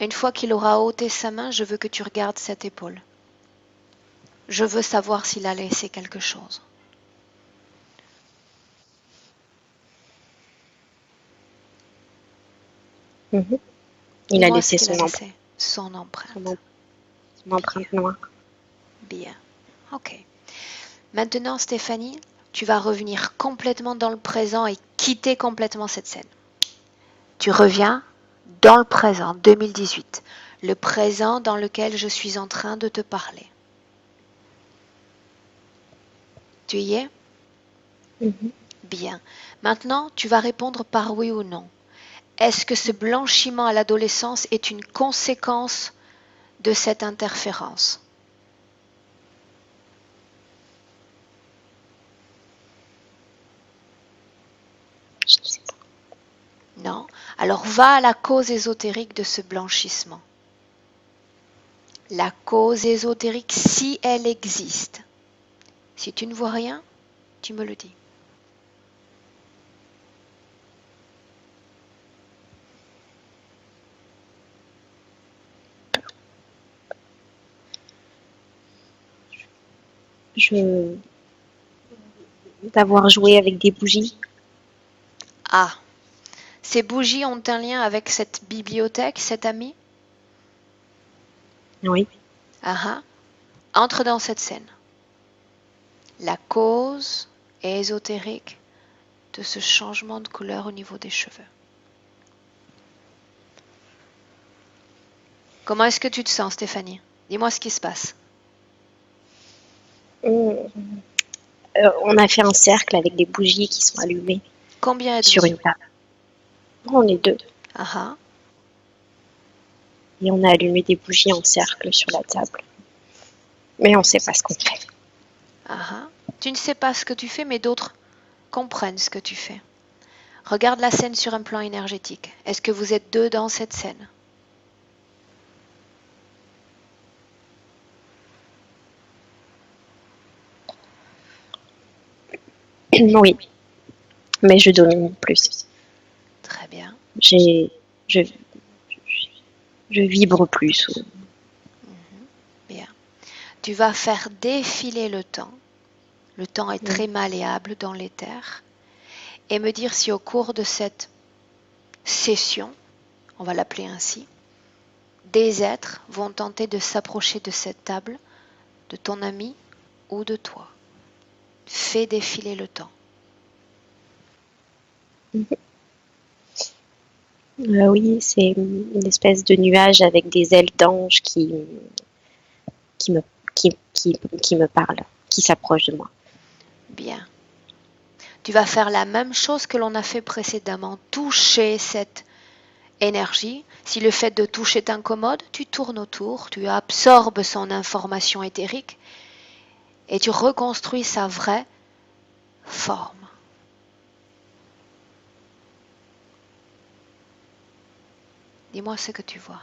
Une fois qu'il aura ôté sa main, je veux que tu regardes cette épaule. Je veux savoir s'il a laissé quelque chose. Mhm. Il a Dis-moi ce laissé qu'il a laissé. Son empreinte. son empreinte noire. Bien. Ok. Maintenant, Stéphanie, tu vas revenir complètement dans le présent et quitter complètement cette scène. Tu reviens dans le présent, 2018. Le présent dans lequel je suis en train de te parler. Tu y es? Bien. Maintenant, tu vas répondre par oui ou non. Est-ce que ce blanchiment à l'adolescence est une conséquence de cette interférence? Je ne sais pas. Non. Alors va à la cause ésotérique de ce blanchissement. La cause ésotérique, si elle existe. Si tu ne vois rien, tu me le dis. D'avoir joué avec des bougies. Ah, ces bougies ont un lien avec cette bibliothèque, cet ami? Oui. Entre dans cette scène. La cause ésotérique de ce changement de couleur au niveau des cheveux. Comment est-ce que tu te sens, Stéphanie? Dis-moi ce qui se passe. On a fait un cercle avec des bougies qui sont allumées Combien sur êtes-vous? une table. On est deux. Ah ah. Et on a allumé des bougies en cercle sur la table. Mais on ne sait pas ce qu'on fait. Ah ah. Tu ne sais pas ce que tu fais, mais d'autres comprennent ce que tu fais. Regarde la scène sur un plan énergétique. Est-ce que vous êtes deux dans cette scène? Oui, mais je domine plus. Très bien. Je, je vibre plus. Bien. Tu vas faire défiler le temps. Le temps est Mm. très malléable dans l'éther. Et me dire si au cours de cette session, on va l'appeler ainsi, des êtres vont tenter de s'approcher de cette table, de ton ami ou de toi. Fais défiler le temps. Oui, c'est une espèce de nuage avec des ailes d'ange qui me, qui me parle, qui s'approche de moi. Bien. Tu vas faire la même chose que l'on a fait précédemment, toucher cette énergie. Si le fait de toucher t'incommode, tu tournes autour, tu absorbes son information éthérique et tu reconstruis sa vraie forme. Dis-moi ce que tu vois.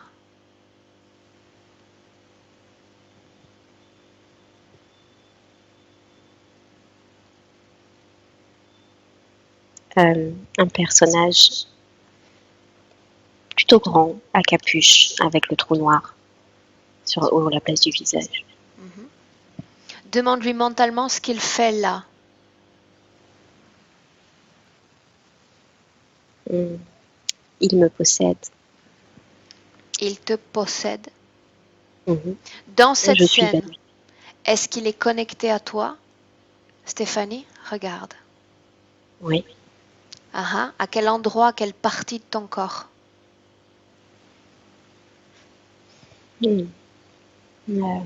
Un personnage plutôt grand, à capuche, avec le trou noir sur la place du visage. Demande-lui mentalement ce qu'il fait là. Il me possède. Il te possède. Mhm. Dans cette Je suis à scène, lui. est-ce qu'il est connecté à toi? Stéphanie, regarde. Oui. Ah ah, à quel endroit, à quelle partie de ton corps? Mm. Euh,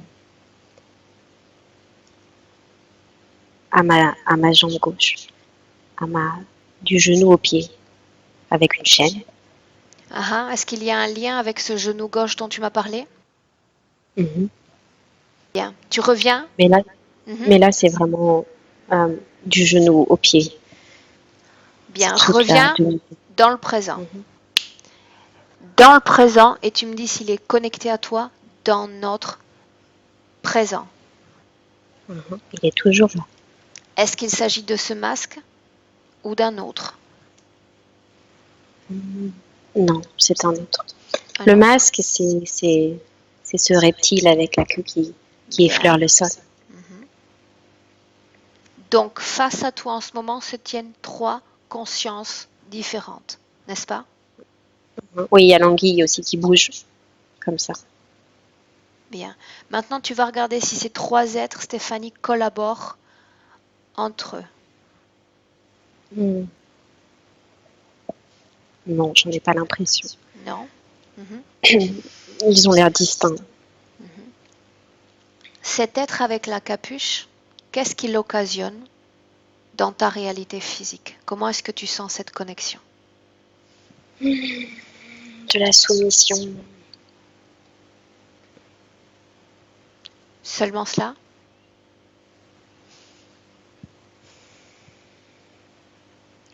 à ma jambe gauche, du genou au pied, avec une chaîne. Ah ah, est-ce qu'il y a un lien avec ce genou gauche dont tu m'as parlé? Mhm. Bien. Tu reviens? Mais là, Mhm. c'est vraiment du genou au pied. C'est Bien. toute la Reviens tenue. dans le présent. Mhm. Dans le présent, et tu me dis s'il est connecté à toi dans notre présent. Mhm. Il est toujours là. Est-ce qu'il s'agit de ce masque ou d'un autre? Non, c'est un autre. Un Le autre. masque, c'est ce reptile avec la queue qui Bien. effleure le sol. Donc, face à toi en ce moment se tiennent trois consciences différentes, n'est-ce pas? Oui, il y a l'anguille aussi qui bouge, comme ça. Bien. Maintenant, tu vas regarder si ces trois êtres, Stéphanie, collaborent entre eux. Mm. Non, j'en ai pas l'impression. Non? Mhm. Ils ont l'air distincts. Cet être avec la capuche, qu'est-ce qu'il occasionne dans ta réalité physique? Comment est-ce que tu sens cette connexion? De la soumission. Seulement cela?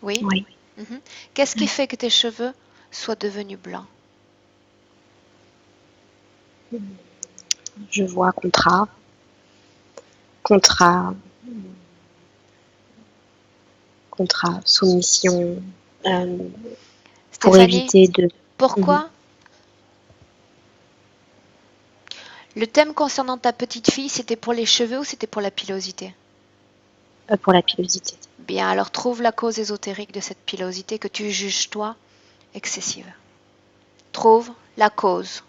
Oui? Oui. Mhm. Qu'est-ce qui fait que tes cheveux soient devenus blancs? Je vois contrat, soumission, euh, pour Stéphanie, éviter de... Mhm. pourquoi? Le thème concernant ta petite fille, c'était pour les cheveux ou c'était pour la pilosité? Pour la pilosité. Bien, alors trouve la cause ésotérique de cette pilosité que tu juges, toi, excessive. Trouve la cause,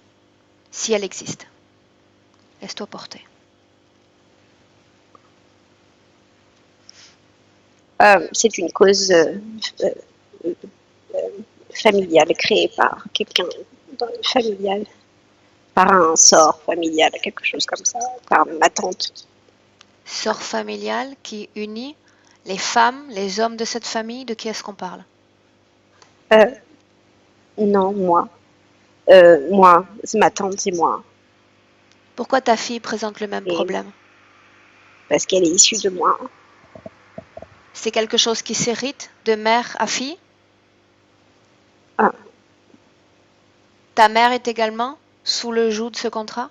si elle existe. Laisse-toi porter. C'est une cause familiale créée par quelqu'un dans le familial. par un sort familial, quelque chose comme ça, par ma tante. Sort familial qui unit les femmes, les hommes de cette famille, de qui est-ce qu'on parle? Euh, non, moi. Moi, c'est ma tante, c'est moi. Pourquoi ta fille présente le même Et problème? parce qu'elle est issue de moi. C'est quelque chose qui s'hérite de mère à fille? Ah, Ta mère est également sous le joug de ce contrat?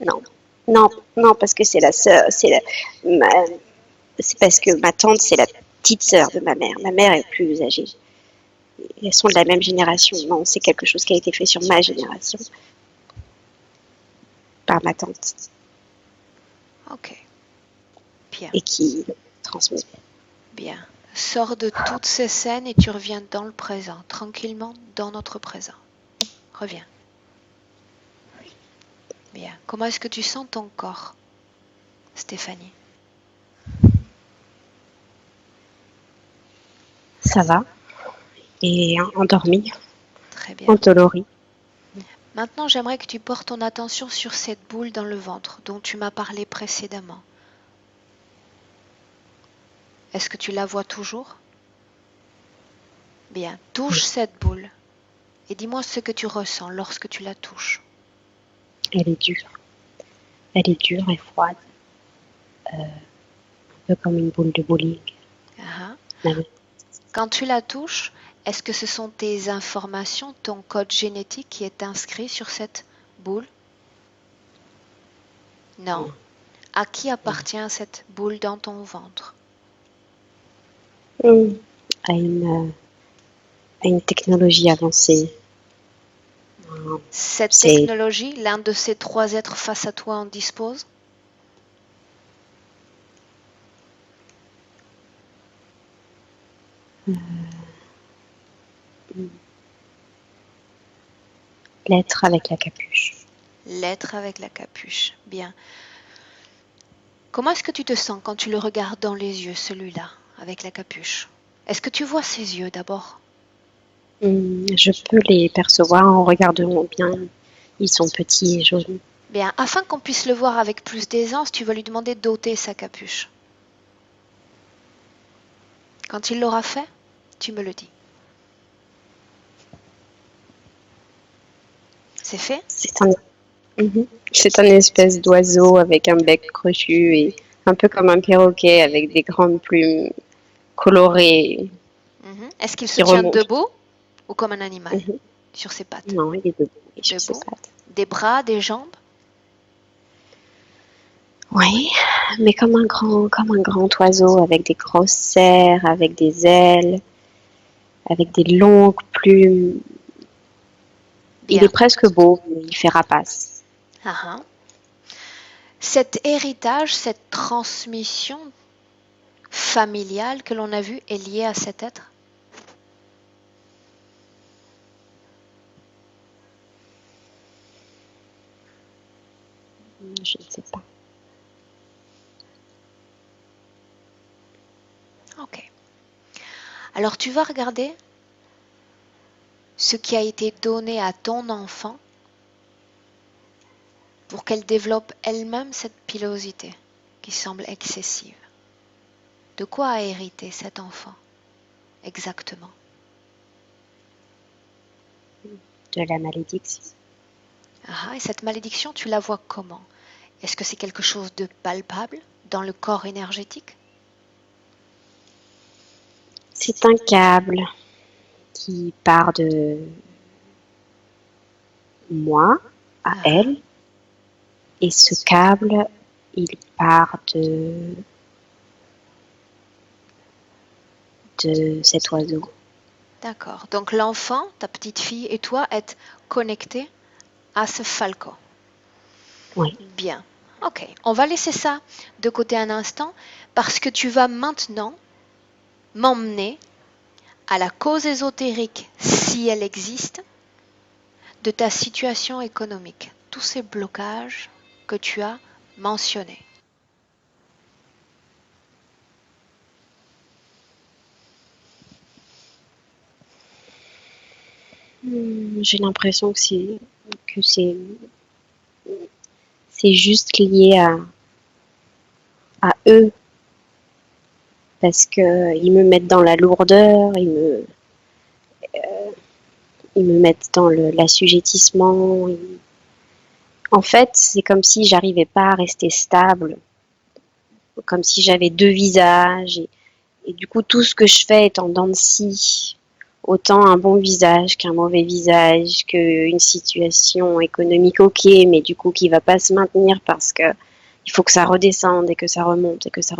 non. Non, non, parce que c'est la sœur, c'est parce que ma tante, c'est la petite sœur de ma mère. Ma mère est plus âgée. Elles sont de la même génération. Non, c'est quelque chose qui a été fait sur ma génération, par ma tante, Ok, bien, et qui transmet. bien. Sors de toutes ces scènes et tu reviens dans le présent, tranquillement dans notre présent. Reviens. Bien. Comment est-ce que tu sens ton corps, Stéphanie? Ça va. Et endormie, Très bien. endolorie. Maintenant, j'aimerais que tu portes ton attention sur cette boule dans le ventre dont tu m'as parlé précédemment. Est-ce que tu la vois toujours? Bien. Touche cette boule et dis-moi ce que tu ressens lorsque tu la touches. Elle est dure. Elle est dure et froide, un peu comme une boule de bowling. Ah, Même. quand tu la touches, est-ce que ce sont tes informations, ton code génétique qui est inscrit sur cette boule? Non. À qui appartient cette boule dans ton ventre? À à une technologie avancée. Cette C'est technologie, l'un de ces trois êtres face à toi en dispose? l'être avec la capuche. L'être avec la capuche. Bien. Comment est-ce que tu te sens quand tu le regardes dans les yeux, celui-là, avec la capuche? Est-ce que tu vois ses yeux d'abord? Je peux les percevoir en regardant bien. Ils sont petits et jaunes. Bien, afin qu'on puisse le voir avec plus d'aisance, tu vas lui demander d'ôter sa capuche. Quand il l'aura fait, tu me le dis. C'est fait? C'est un espèce d'oiseau avec un bec crochu et un peu comme un perroquet avec des grandes plumes colorées Est-ce qu'il se qui tient remontent. debout ou comme un animal Mhm. sur ses pattes? Non, il est debout et sur ses Debout? pattes. Des bras, des jambes? Oui, mais comme un grand oiseau avec des grosses serres, avec des ailes, avec des longues plumes. Il est Bien. presque beau, mais il fait rapace. Ah, ah. Cet héritage, cette transmission familiale que l'on a vue est liée à cet être? Je ne sais pas. Ok. Alors tu vas regarder ce qui a été donné à ton enfant pour qu'elle développe elle-même cette pilosité qui semble excessive. De quoi a hérité cet enfant exactement? De la malédiction. Ah, et cette malédiction, tu la vois comment? Est-ce que c'est quelque chose de palpable dans le corps énergétique? C'est un câble qui part de moi à Ah, elle. Et ce câble, il part de cet oiseau. d'accord. Donc l'enfant, ta petite fille et toi êtes connectés à ce falcon. Oui. Bien. Ok. On va laisser ça de côté un instant parce que tu vas maintenant m'emmener à la cause ésotérique, si elle existe, de ta situation économique. Tous ces blocages que tu as mentionnés. J'ai l'impression que c'est c'est juste lié à eux, parce que ils me mettent dans la lourdeur, ils me mettent dans l'assujettissement. En fait, c'est comme si j'arrivais pas à rester stable, comme si j'avais deux visages. Et du coup, tout ce que je fais est en dents de scie. Autant un bon visage qu'un mauvais visage, qu'une situation économique ok, mais du coup qui va pas se maintenir parce que il faut que ça redescende et que ça remonte et que ça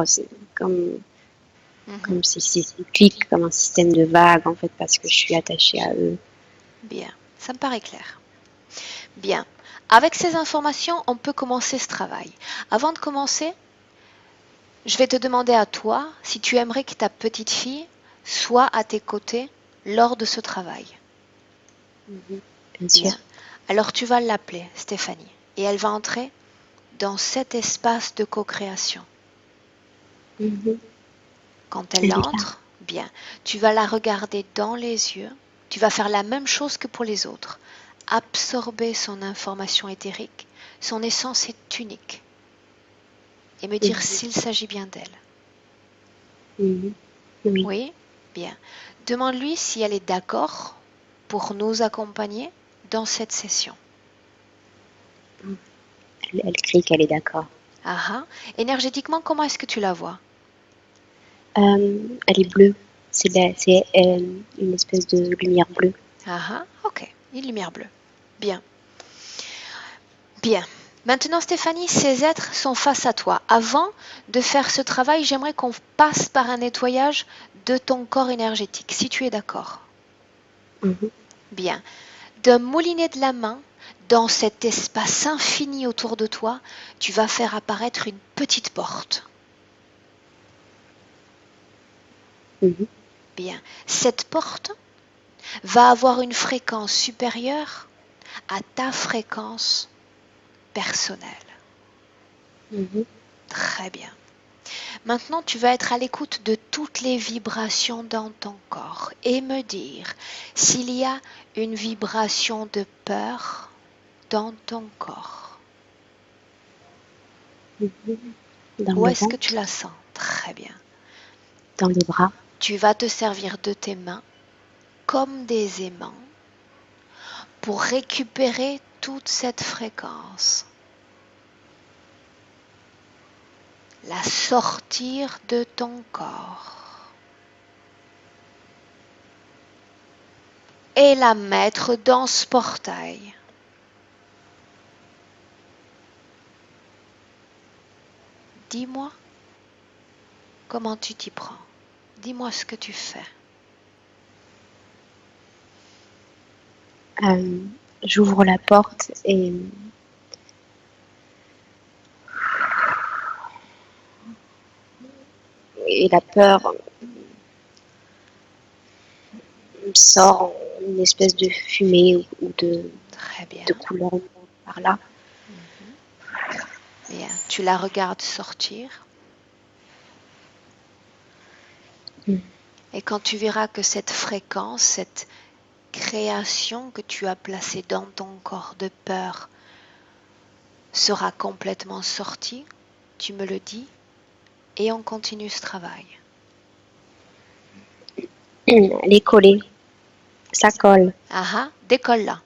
comme Mhm. comme si c'est cyclique, comme un système de vagues en fait parce que je suis attachée à eux. Bien, ça me paraît clair. Bien. Avec ces informations, on peut commencer ce travail. Avant de commencer, je vais te demander à toi si tu aimerais que ta petite fille soit à tes côtés lors de ce travail. Bien sûr. Bien. Alors tu vas l'appeler Stéphanie et elle va entrer dans cet espace de co-création. Mhm. Quand elle Elle est là. entre, bien, tu vas la regarder dans les yeux. Tu vas faire la même chose que pour les autres. Absorber son information éthérique. Son essence est unique. Et me dire Mhm. s'il s'agit bien d'elle. Mhm. Oui. Oui? Bien. Demande-lui si elle est d'accord pour nous accompagner dans cette session. Elle crie qu'elle est d'accord. Ah ah. Énergétiquement, comment est-ce que tu la vois? Elle est bleue. C'est une espèce de lumière bleue. Ah ah. Ok. Une lumière bleue. Bien. Bien. Maintenant, Stéphanie, ces êtres sont face à toi. Avant de faire ce travail, j'aimerais qu'on passe par un nettoyage de ton corps énergétique, si tu es d'accord. Mhm. Bien. D'un moulinet de la main, dans cet espace infini autour de toi, tu vas faire apparaître une petite porte. Mhm. Bien. Cette porte va avoir une fréquence supérieure à ta fréquence personnelle. Mhm. Très bien. Maintenant, tu vas être à l'écoute de toutes les vibrations dans ton corps et me dire s'il y a une vibration de peur dans ton corps. Mhm. Dans Où le est-ce que tu ventre, la sens? Très bien. dans les bras. Tu vas te servir de tes mains comme des aimants pour récupérer toute cette fréquence, la sortir de ton corps et la mettre dans ce portail. Dis-moi comment tu t'y prends. Dis-moi ce que tu fais. Euh, J'ouvre la porte et la peur sort en une espèce de fumée ou Très de bien. couleur par là. Bien. Tu la regardes sortir Mm. et quand tu verras que cette fréquence, cette création que tu as placée dans ton corps de peur sera complètement sortie, tu me le dis et on continue ce travail. Elle est collée, ça colle. Ah ah, décolle-la.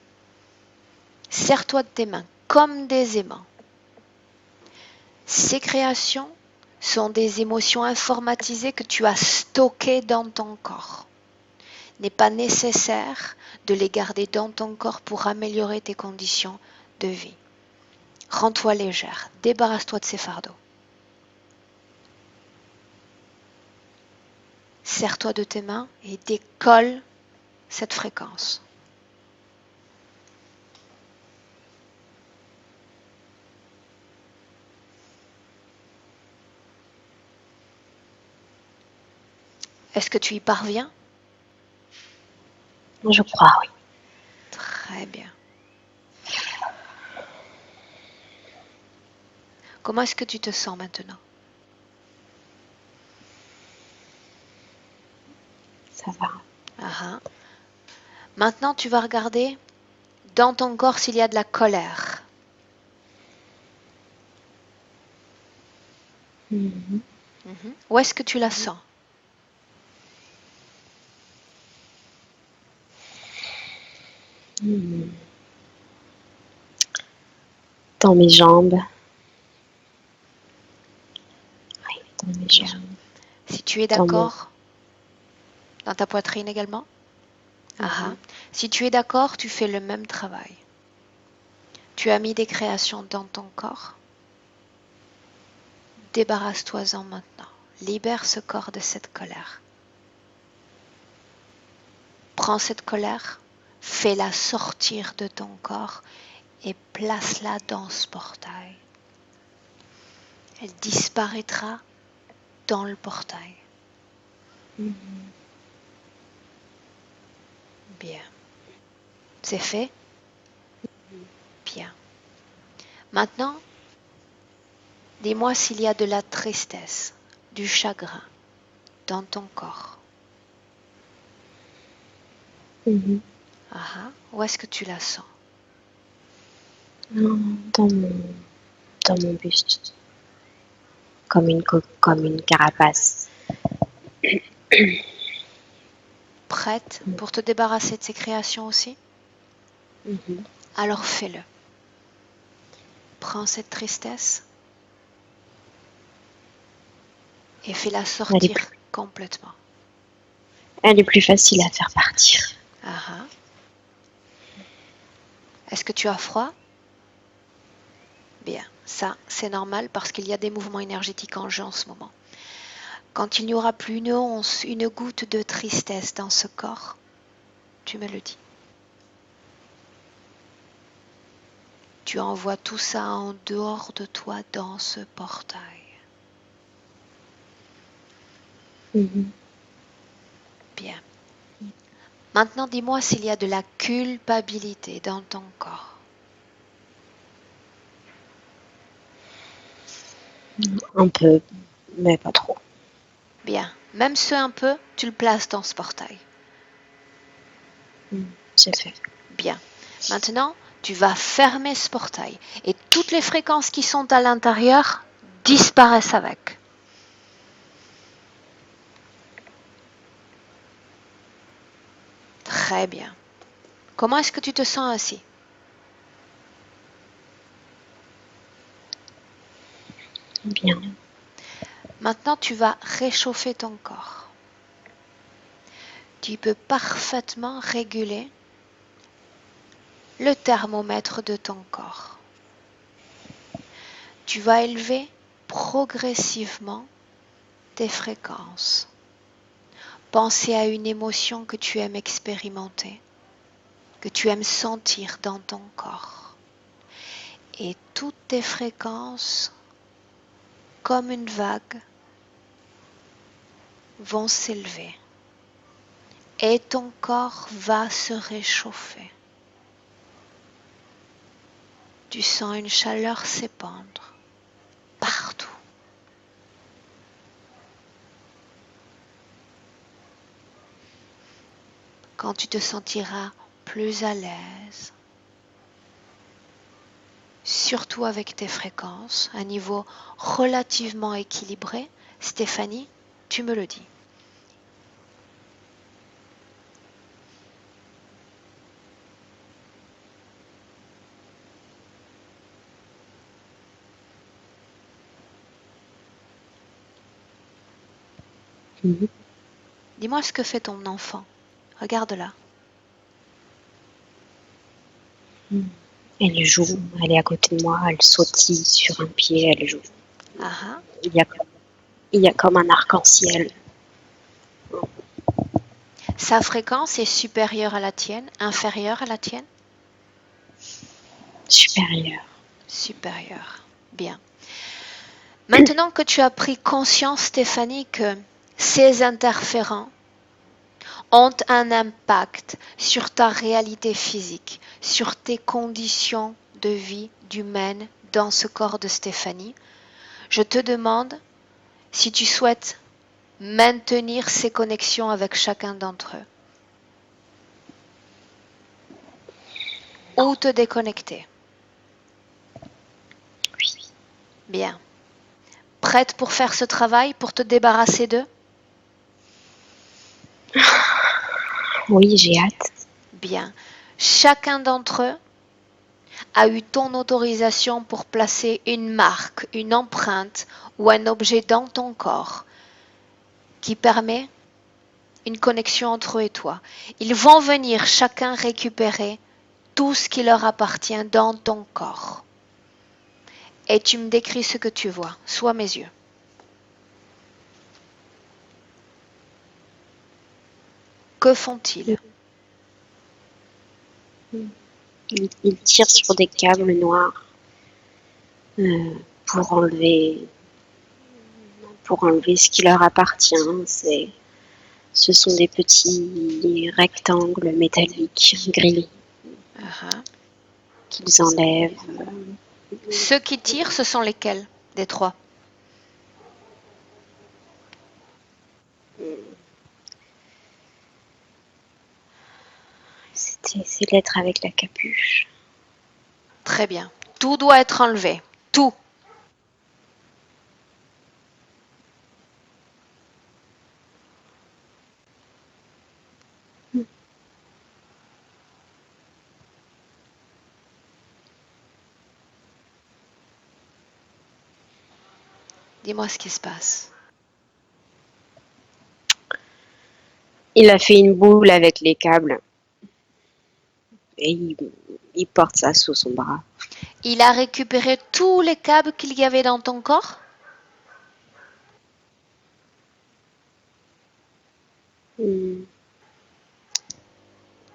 Serre-toi de tes mains comme des aimants. Ces créations sont des émotions informatisées que tu as stockées dans ton corps. Il n'est pas nécessaire de les garder dans ton corps pour améliorer tes conditions de vie. Rends-toi légère, débarrasse-toi de ces fardeaux. Serre-toi de tes mains et décolle cette fréquence. Est-ce que tu y parviens? Je crois, oui. Très bien. Comment est-ce que tu te sens maintenant? Ça va. Ah ah. Maintenant, tu vas regarder dans ton corps s'il y a de la colère. Mhm. Où est-ce que tu la sens? Mhm. Dans mes jambes. Oui, dans mes Bien. jambes. Si tu es Dans mon... d'accord, dans ta poitrine également? Mhm. Si tu es d'accord, tu fais le même travail. Tu as mis des créations dans ton corps. Débarrasse-toi-en maintenant. Libère ce corps de cette colère. Prends cette colère, fais-la sortir de ton corps et place-la dans ce portail. Elle disparaîtra dans le portail. Bien. C'est fait? Bien. Maintenant, dis-moi s'il y a de la tristesse, du chagrin dans ton corps. Mhm. Où est-ce que tu la sens? Dans mon buste. Comme une carapace. Prête pour te débarrasser de ces créations aussi? Mhm. Alors fais-le. Prends cette tristesse et fais-la sortir complètement. Elle est plus facile à faire partir. Est-ce que tu as froid? Bien, ça c'est normal parce qu'il y a des mouvements énergétiques en jeu en ce moment. Quand il n'y aura plus une once, une goutte de tristesse dans ce corps, tu me le dis. Tu envoies tout ça en dehors de toi dans ce portail. Mhm. Bien. Maintenant, dis-moi s'il y a de la culpabilité dans ton corps. Un peu, mais pas trop. Bien. Même ce un peu, tu le places dans ce portail. C'est fait. Bien. Maintenant, tu vas fermer ce portail et toutes les fréquences qui sont à l'intérieur disparaissent avec. Très bien. Comment est-ce que tu te sens ainsi? Bien. Maintenant, tu vas réchauffer ton corps. Tu peux parfaitement réguler le thermomètre de ton corps. Tu vas élever progressivement tes fréquences. Pensez à une émotion que tu aimes expérimenter, que tu aimes sentir dans ton corps. Et toutes tes fréquences, comme une vague, vont s'élever. Et ton corps va se réchauffer. Tu sens une chaleur s'épandre partout. Quand tu te sentiras plus à l'aise, surtout avec tes fréquences, un niveau relativement équilibré, Stéphanie, tu me le dis. Mhm. Dis-moi ce que fait ton enfant. Regarde-la. Elle joue, elle est à côté de moi, elle sautille sur un pied, elle joue. Ah, Il y a, il y a comme un arc-en-ciel. sa fréquence est supérieure à la tienne, inférieure à la tienne? Supérieure. Supérieure. Bien. Maintenant que tu as pris conscience, Stéphanie, que ces interférents ont un impact sur ta réalité physique, sur tes conditions de vie humaine dans ce corps de Stéphanie, je te demande si tu souhaites maintenir ces connexions avec chacun d'entre eux ou te déconnecter. Oui. Bien. Prête pour faire ce travail, pour te débarrasser d'eux? Oui, j'ai hâte. Bien. Chacun d'entre eux a eu ton autorisation pour placer une marque, une empreinte ou un objet dans ton corps qui permet une connexion entre eux et toi. Ils vont venir chacun récupérer tout ce qui leur appartient dans ton corps. Et tu me décris ce que tu vois, sous mes yeux. Que font-ils? Ils tirent sur des câbles noirs euh, pour enlever, pour enlever ce qui leur appartient. Ce sont des petits rectangles métalliques gris Uh-huh. qu'ils enlèvent. Ceux qui tirent, ce sont lesquels des trois? C'est l'être avec la capuche. Très bien. Tout doit être enlevé. Tout. Dis-moi ce qui se passe. Il a fait une boule avec les câbles et il porte ça sous son bras. Il a récupéré tous les câbles qu'il y avait dans ton corps? Je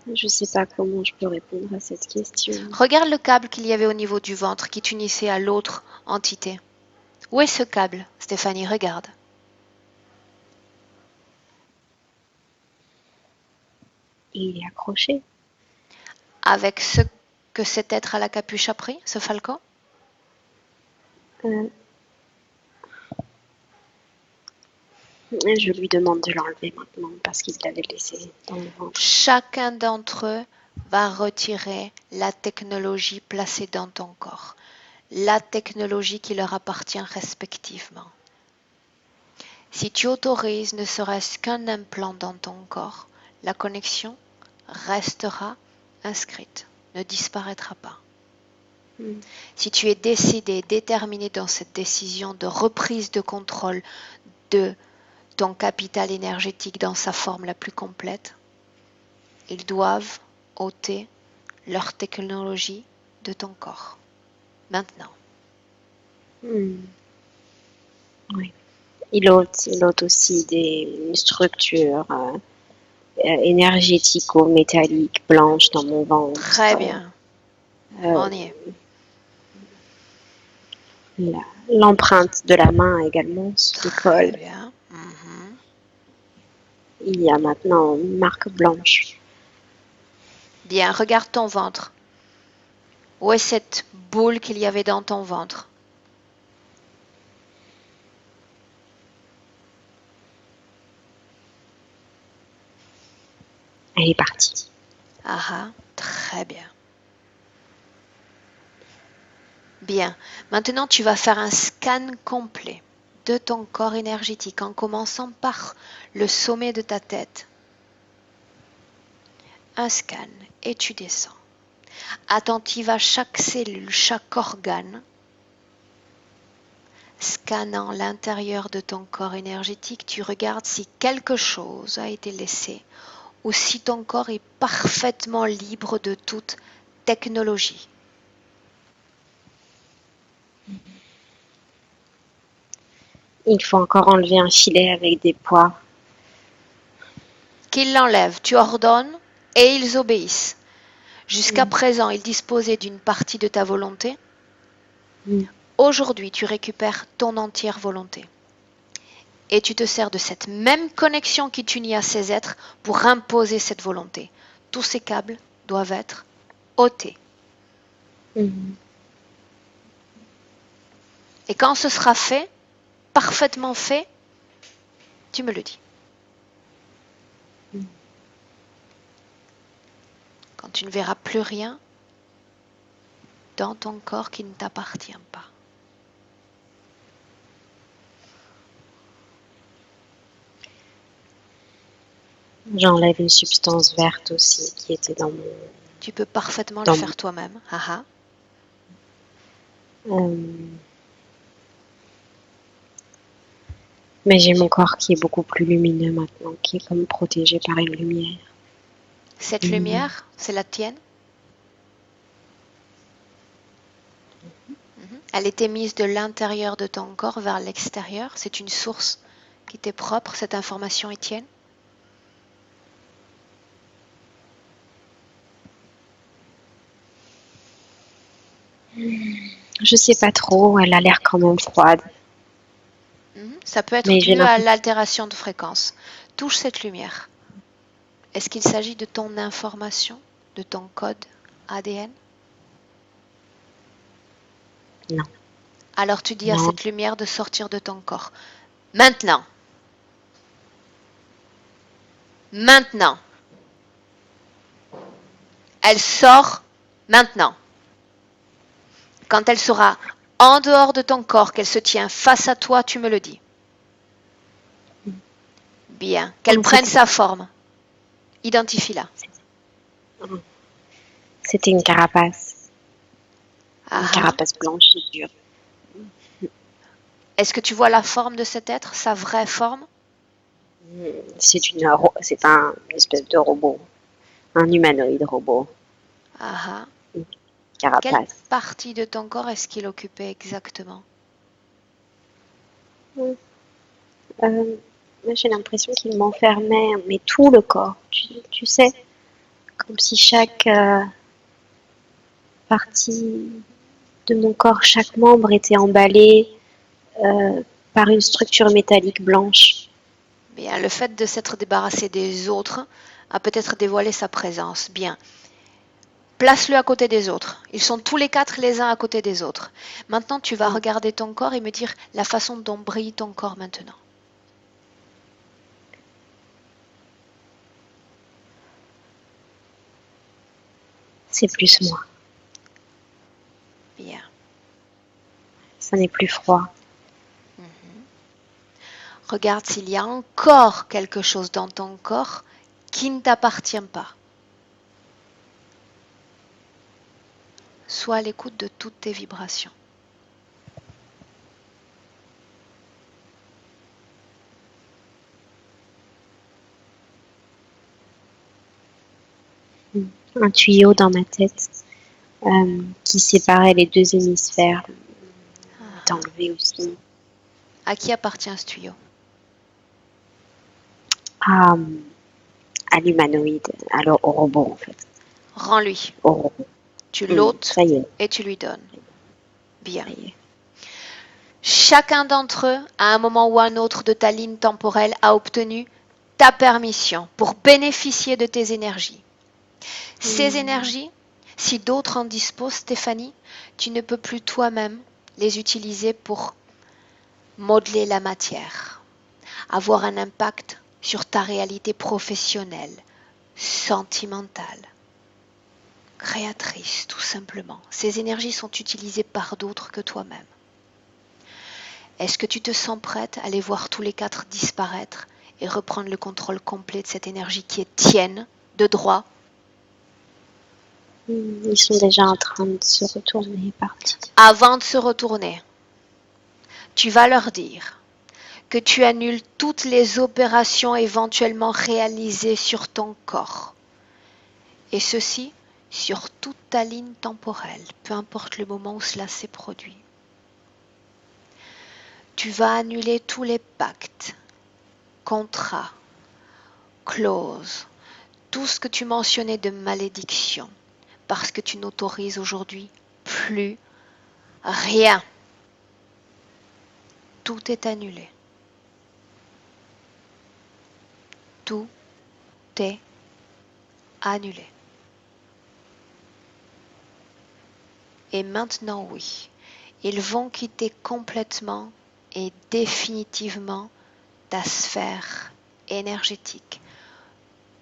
ne sais pas comment je peux répondre à cette question. Regarde le câble qu'il y avait au niveau du ventre qui t'unissait à l'autre entité. Où est ce câble, Stéphanie? Regarde. Et il est accroché. Avec ce que cet être à la capuche a pris, ce falcon? Je lui demande de l'enlever maintenant parce qu'il l'avait laissé dans le ventre. Chacun d'entre eux va retirer la technologie placée dans ton corps, la technologie qui leur appartient respectivement. Si tu autorises ne serait-ce qu'un implant dans ton corps, la connexion restera inscrite, ne disparaîtra pas. Si tu es décidé, déterminé dans cette décision de reprise de contrôle de ton capital énergétique dans sa forme la plus complète, ils doivent ôter leur technologie de ton corps. Maintenant. Oui. Il ôte aussi des structures énergético-métalliques blanches dans mon ventre. Très bien. On y est. L'empreinte de la main également sur Très l'épaule. bien. Il y a maintenant une marque blanche. Bien, regarde ton ventre. Où est cette boule qu'il y avait dans ton ventre? Elle est partie. Ah, très bien. Bien, maintenant tu vas faire un scan complet de ton corps énergétique en commençant par le sommet de ta tête. Un scan et tu descends. Attentive à chaque cellule, chaque organe, scannant l'intérieur de ton corps énergétique, tu regardes si quelque chose a été laissé ou si ton corps est parfaitement libre de toute technologie. Il faut encore enlever un filet avec des poids. Qu'ils l'enlèvent, tu ordonnes et ils obéissent. Jusqu'à présent, ils disposaient d'une partie de ta volonté. Aujourd'hui, tu récupères ton entière volonté. Et tu te sers de cette même connexion qui t'unit à ces êtres pour imposer cette volonté. Tous ces câbles doivent être ôtés. Et quand ce sera fait, parfaitement fait, tu me le dis. Quand tu ne verras plus rien dans ton corps qui ne t'appartient pas. J'enlève une substance verte aussi qui était Tu peux parfaitement le dans faire toi-même. Ah, mon- mais j'ai mon corps qui est beaucoup plus lumineux maintenant, qui est comme protégé par une lumière. cette Hmm. lumière, c'est la tienne. Elle est émise de l'intérieur de ton corps vers l'extérieur. C'est une source qui t'est propre. Cette information est tienne. Je sais pas trop, elle a l'air quand même froide, Ça peut être mais j'ai dû à l'impression. l'altération de fréquence. Touche cette lumière. Est-ce qu'il s'agit de ton information, de ton code ADN? Non, Alors tu dis à non, cette lumière de sortir de ton corps. Maintenant. Maintenant. Elle sort maintenant. Quand elle sera en dehors de ton corps, qu'elle se tient face à toi, tu me le dis. Bien. Qu'elle oh, prenne sa forme. Identifie-la. c'était Ah une ah. carapace blanche et dure. Est-ce que tu vois la forme de cet être, sa vraie forme? C'est un une espèce de robot, un humanoïde robot, Ah ah. une Quelle carapace. partie de ton corps est-ce qu'il occupait exactement? Mm. Euh, Moi, j'ai l'impression qu'il m'enfermait, mais tout le corps, tu sais, comme si chaque partie de mon corps, chaque membre était emballé euh, par une structure métallique blanche. Bien, le fait de s'être débarrassé des autres a peut-être dévoilé sa présence. Bien, place-le à côté des autres. Ils sont tous les quatre les uns à côté des autres. Maintenant, tu vas Mm. regarder ton corps et me dire la façon dont brille ton corps maintenant. C'est plus moi, Bien. ça n'est plus froid. Regarde s'il y a encore quelque chose dans ton corps qui ne t'appartient pas. Sois à l'écoute de toutes tes vibrations. Un tuyau dans ma tête qui séparait les deux hémisphères est Ah. enlevé aussi. À qui appartient ce tuyau? À, à l'humanoïde, alors au robot en fait. Rends-lui. Au robot. Tu l'ôtes Ça y est, et tu lui donnes. Bien. ça y est. Chacun d'entre eux, à un moment ou à un autre de ta ligne temporelle, a obtenu ta permission pour bénéficier de tes énergies. Ces énergies, si d'autres en disposent, Stéphanie, tu ne peux plus toi-même les utiliser pour modeler la matière, avoir un impact sur ta réalité professionnelle, sentimentale, créatrice, tout simplement. Ces énergies sont utilisées par d'autres que toi-même. Est-ce que tu te sens prête à les voir tous les quatre disparaître et reprendre le contrôle complet de cette énergie qui est tienne, de droit? Ils sont déjà en train de se retourner et partir. Avant de se retourner, tu vas leur dire que tu annules toutes les opérations éventuellement réalisées sur ton corps. Et ceci sur toute ta ligne temporelle, peu importe le moment où cela s'est produit. Tu vas annuler tous les pactes, contrats, clauses, tout ce que tu mentionnais de malédiction, parce que tu n'autorises aujourd'hui plus rien. Tout est annulé. Tout est annulé. Et maintenant, oui, ils vont quitter complètement et définitivement ta sphère énergétique.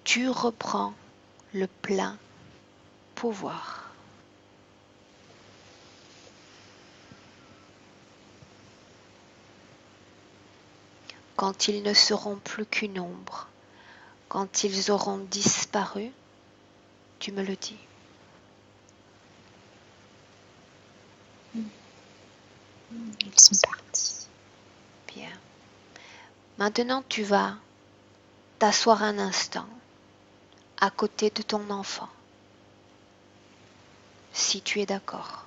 Tu reprends le plein pouvoir. Quand ils ne seront plus qu'une ombre, Quand ils auront disparu, tu me le dis. Ils sont partis. Bien. Maintenant, tu vas t'asseoir un instant à côté de ton enfant, si tu es d'accord.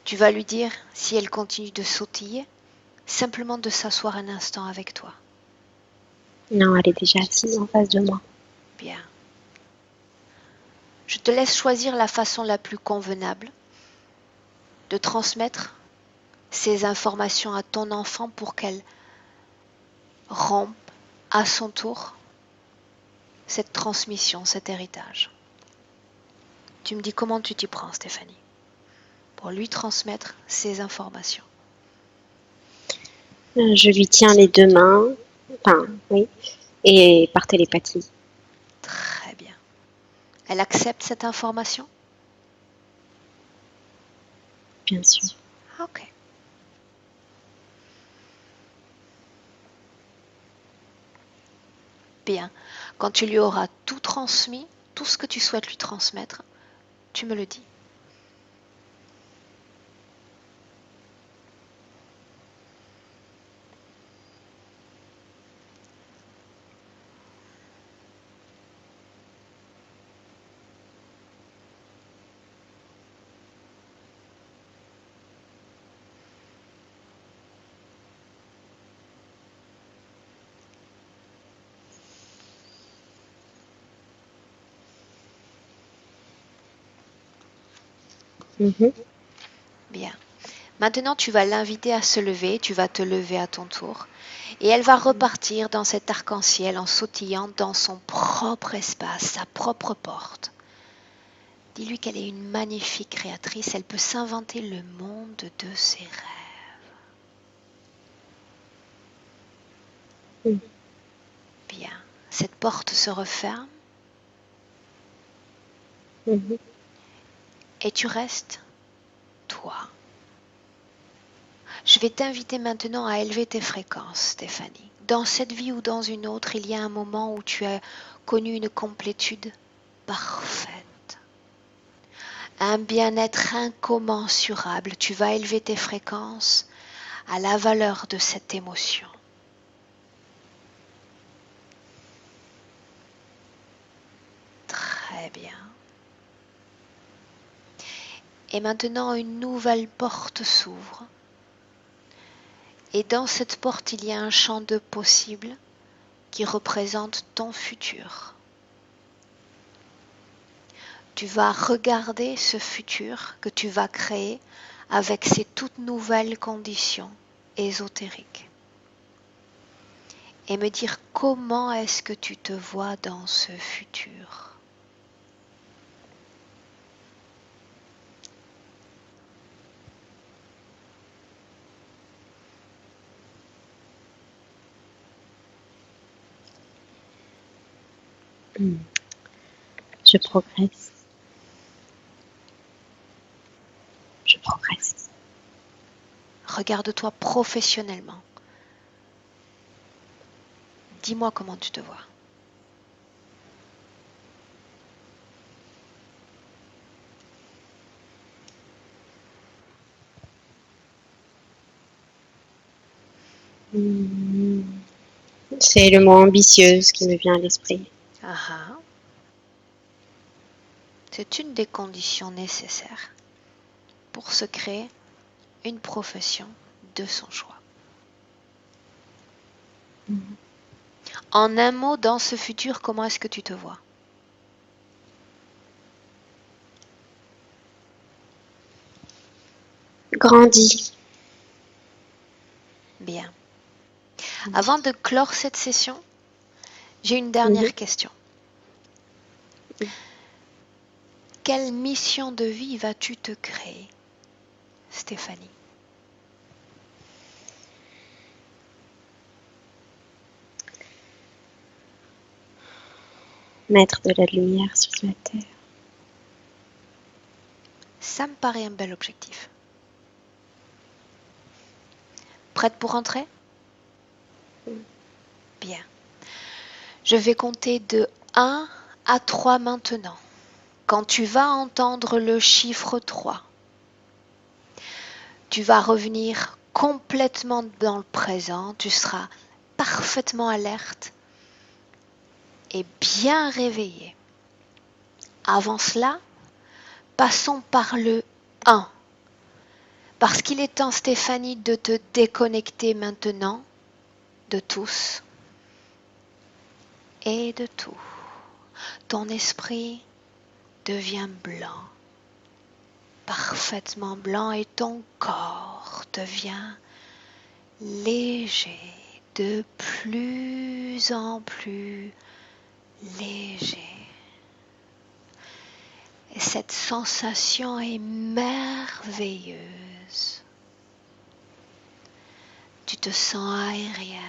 Tu vas lui dire, si elle continue de sautiller, simplement de s'asseoir un instant avec toi. Non, elle est déjà assise en face de moi. Bien. Je te laisse choisir la façon la plus convenable de transmettre ces informations à ton enfant pour qu'elle rompe à son tour cette transmission, cet héritage. Tu me dis comment tu t'y prends, Stéphanie, pour lui transmettre ces informations. Je lui tiens les deux mains, enfin, oui, et par télépathie. Très bien. Elle accepte cette information? Bien sûr. Ok. Bien. Quand tu lui auras tout transmis, tout ce que tu souhaites lui transmettre, tu me le dis. Mhm. Bien. Maintenant, tu vas l'inviter à se lever, tu vas te lever à ton tour, et elle va repartir dans cet arc-en-ciel en sautillant dans son propre espace, sa propre porte. Dis-lui qu'elle est une magnifique créatrice, elle peut s'inventer le monde de ses rêves. Mhm. Bien. Cette porte se referme Mhm. et tu restes toi. Je vais t'inviter maintenant à élever tes fréquences, Stéphanie. Dans cette vie ou dans une autre, il y a un moment où tu as connu une complétude parfaite, un bien-être incommensurable. Tu vas élever tes fréquences à la valeur de cette émotion. Très bien. Et maintenant, une nouvelle porte s'ouvre. Et dans cette porte, il y a un champ de possibles qui représente ton futur. Tu vas regarder ce futur que tu vas créer avec ces toutes nouvelles conditions ésotériques et me dire comment est-ce que tu te vois dans ce futur. Je progresse. Je progresse. Regarde-toi professionnellement. Dis-moi comment tu te vois. C'est le mot ambitieuse qui me vient à l'esprit. Ah ah. C'est une des conditions nécessaires pour se créer une profession de son choix. En un mot, dans ce futur, comment est-ce que tu te vois? Grandis. Bien. Avant de clore cette session, j'ai une Mhm. dernière question. Quelle mission de vie vas-tu te créer, Stéphanie? Mettre de la lumière sur la terre. Ça me paraît un bel objectif. Prête pour rentrer? Bien. Je vais compter de 1 à 3 maintenant. Quand tu vas entendre le chiffre 3, tu vas revenir complètement dans le présent, tu seras parfaitement alerte et bien réveillé. Avant cela, passons par le 1. Parce qu'il est temps, Stéphanie, de te déconnecter maintenant de tous et de tout. Ton esprit devient blanc, parfaitement blanc, et ton corps devient léger, de plus en plus léger. Et cette sensation est merveilleuse. Tu te sens aérienne.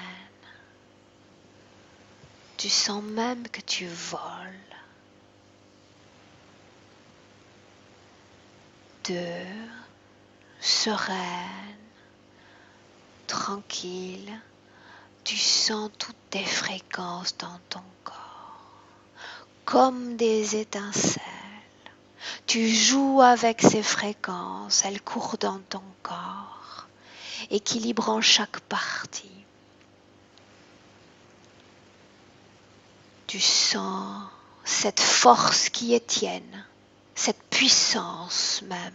Tu sens même que tu voles. Sereine, tranquille. Tu sens toutes tes fréquences dans ton corps, comme des étincelles. Tu joues avec ces fréquences, elles courent dans ton corps, équilibrant chaque partie. Tu sens cette force qui est tienne, cette puissance même.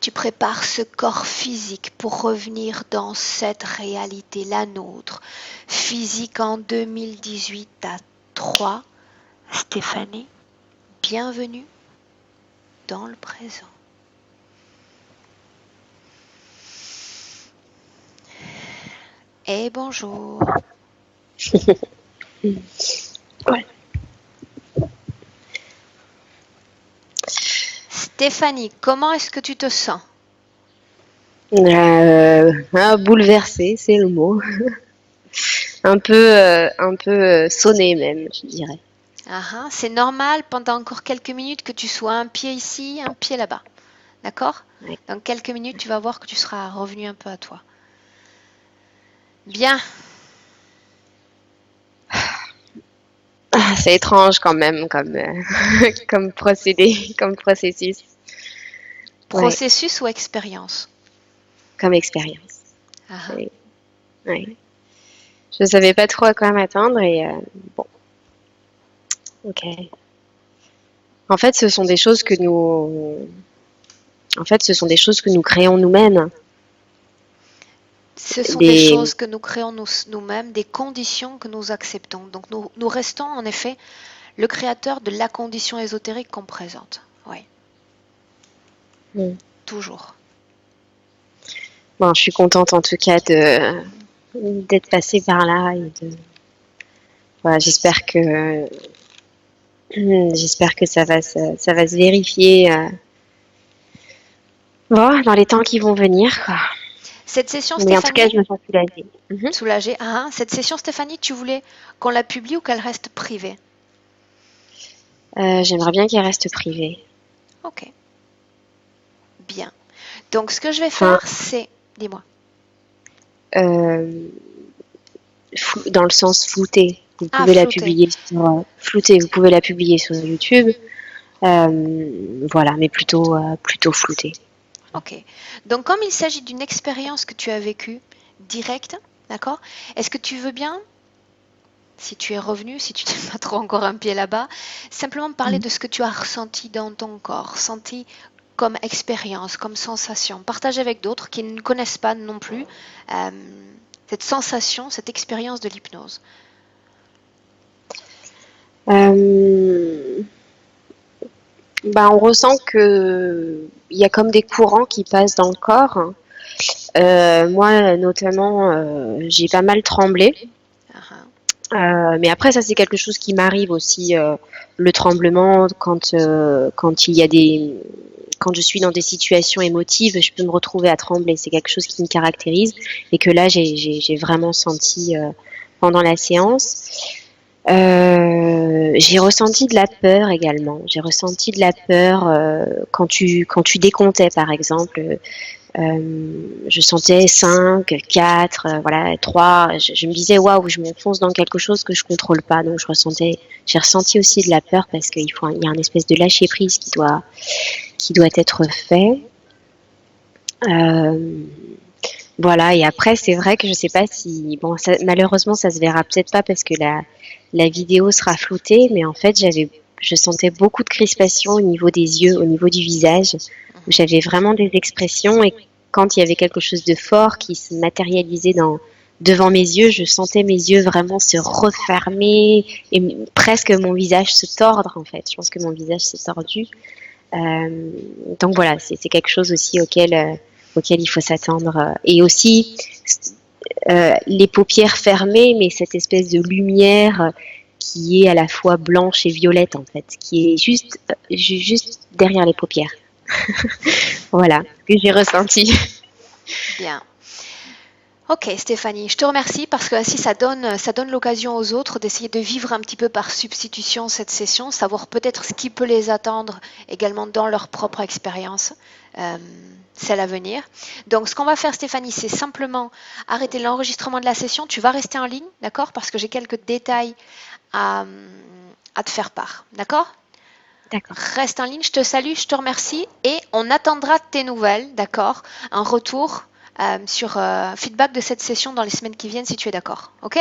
Tu prépares ce corps physique pour revenir dans cette réalité, la nôtre, physique en 2018 à 3. Stéphanie, bienvenue dans le présent. Et bonjour. Ouais. Stéphanie, comment est-ce que tu te sens? Bouleversée, c'est le mot. un peu sonnée même, je dirais. C'est normal pendant encore quelques minutes que tu sois un pied ici, un pied là-bas. D'accord? Ouais. Dans quelques minutes, tu vas voir que tu seras revenu un peu à toi. Bien. C'est étrange quand même comme procédé, comme processus. Processus ou expérience? Comme expérience. Ah. Ouais. Je savais pas trop à quoi m'attendre et bon. Ok. En fait, ce sont des choses que nous créons nous-mêmes. Ce sont des choses que nous créons nous-mêmes, des conditions que nous acceptons. Donc nous restons en effet le créateur de la condition ésotérique qu'on présente. Oui. Toujours. Bon, je suis contente en tout cas d'être passée par là et voilà, j'espère que ça va se vérifier dans les temps qui vont venir, quoi. Cette session, Mais en tout cas, Stéphanie, je me sens soulagée. soulagée. Cette session, Stéphanie, tu voulais qu'on la publie ou qu'elle reste privée? J'aimerais bien qu'elle reste privée. Ok. Bien. Donc, ce que je vais faire, c'est... Dis-moi. Dans le sens flouté. Vous pouvez la publier floutée. Vous pouvez la publier sur YouTube. Voilà, mais plutôt floutée. Ok. Donc, comme il s'agit d'une expérience que tu as vécue directe, d'accord? Est-ce que tu veux bien, si tu es revenu, si tu n'es pas trop encore un pied là-bas, simplement me parler de ce que tu as ressenti dans ton corps, senti comme expérience, comme sensation. Partage avec d'autres qui ne connaissent pas non plus cette sensation, cette expérience de l'hypnose. On ressent que il y a comme des courants qui passent dans le corps. Moi, notamment, j'ai pas mal tremblé. Mais après, ça, c'est quelque chose qui m'arrive aussi, le tremblement, quand je suis dans des situations émotives, je peux me retrouver à trembler. C'est quelque chose qui me caractérise et que là, j'ai vraiment senti pendant la séance. J'ai ressenti de la peur également. J'ai ressenti de la peur quand tu décomptais, par exemple. Je sentais 5, 4, voilà, 3. Je me disais, waouh, je m'enfonce dans quelque chose que je contrôle pas. Donc j'ai ressenti aussi de la peur parce il y a un espèce de lâcher prise qui doit être fait. Euh, voilà, et après, c'est vrai que je sais pas si, bon, malheureusement, ça se verra peut-être pas parce que la vidéo sera floutée, mais en fait, je sentais beaucoup de crispation au niveau des yeux, au niveau du visage, où Mhm. j'avais vraiment des expressions et quand il y avait quelque chose de fort qui se matérialisait devant mes yeux, je sentais mes yeux vraiment se refermer et presque mon visage se tordre, en fait. Je pense que mon visage s'est tordu. Euh, donc voilà, c'est quelque chose aussi auquel il faut s'attendre. Et aussi, les paupières fermées, mais cette espèce de lumière qui est à la fois blanche et violette, en fait, qui est juste derrière les paupières. Voilà ce que j'ai ressenti. Bien. Ok Stéphanie, je te remercie parce que ainsi ça donne l'occasion aux autres d'essayer de vivre un petit peu par substitution cette session, savoir peut-être ce qui peut les attendre également dans leur propre expérience, euh, celle à venir. Donc ce qu'on va faire Stéphanie, c'est simplement arrêter l'enregistrement de la session. Tu vas rester en ligne, d'accord? Parce que j'ai quelques détails à, à te faire part, d'accord? D'accord. Reste en ligne, je te salue, je te remercie et on attendra tes nouvelles, d'accord? Un retour sur feedback de cette session dans les semaines qui viennent si tu es d'accord. Ok?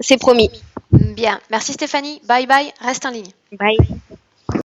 C'est promis. Bien, merci Stéphanie, bye bye, reste en ligne. Bye.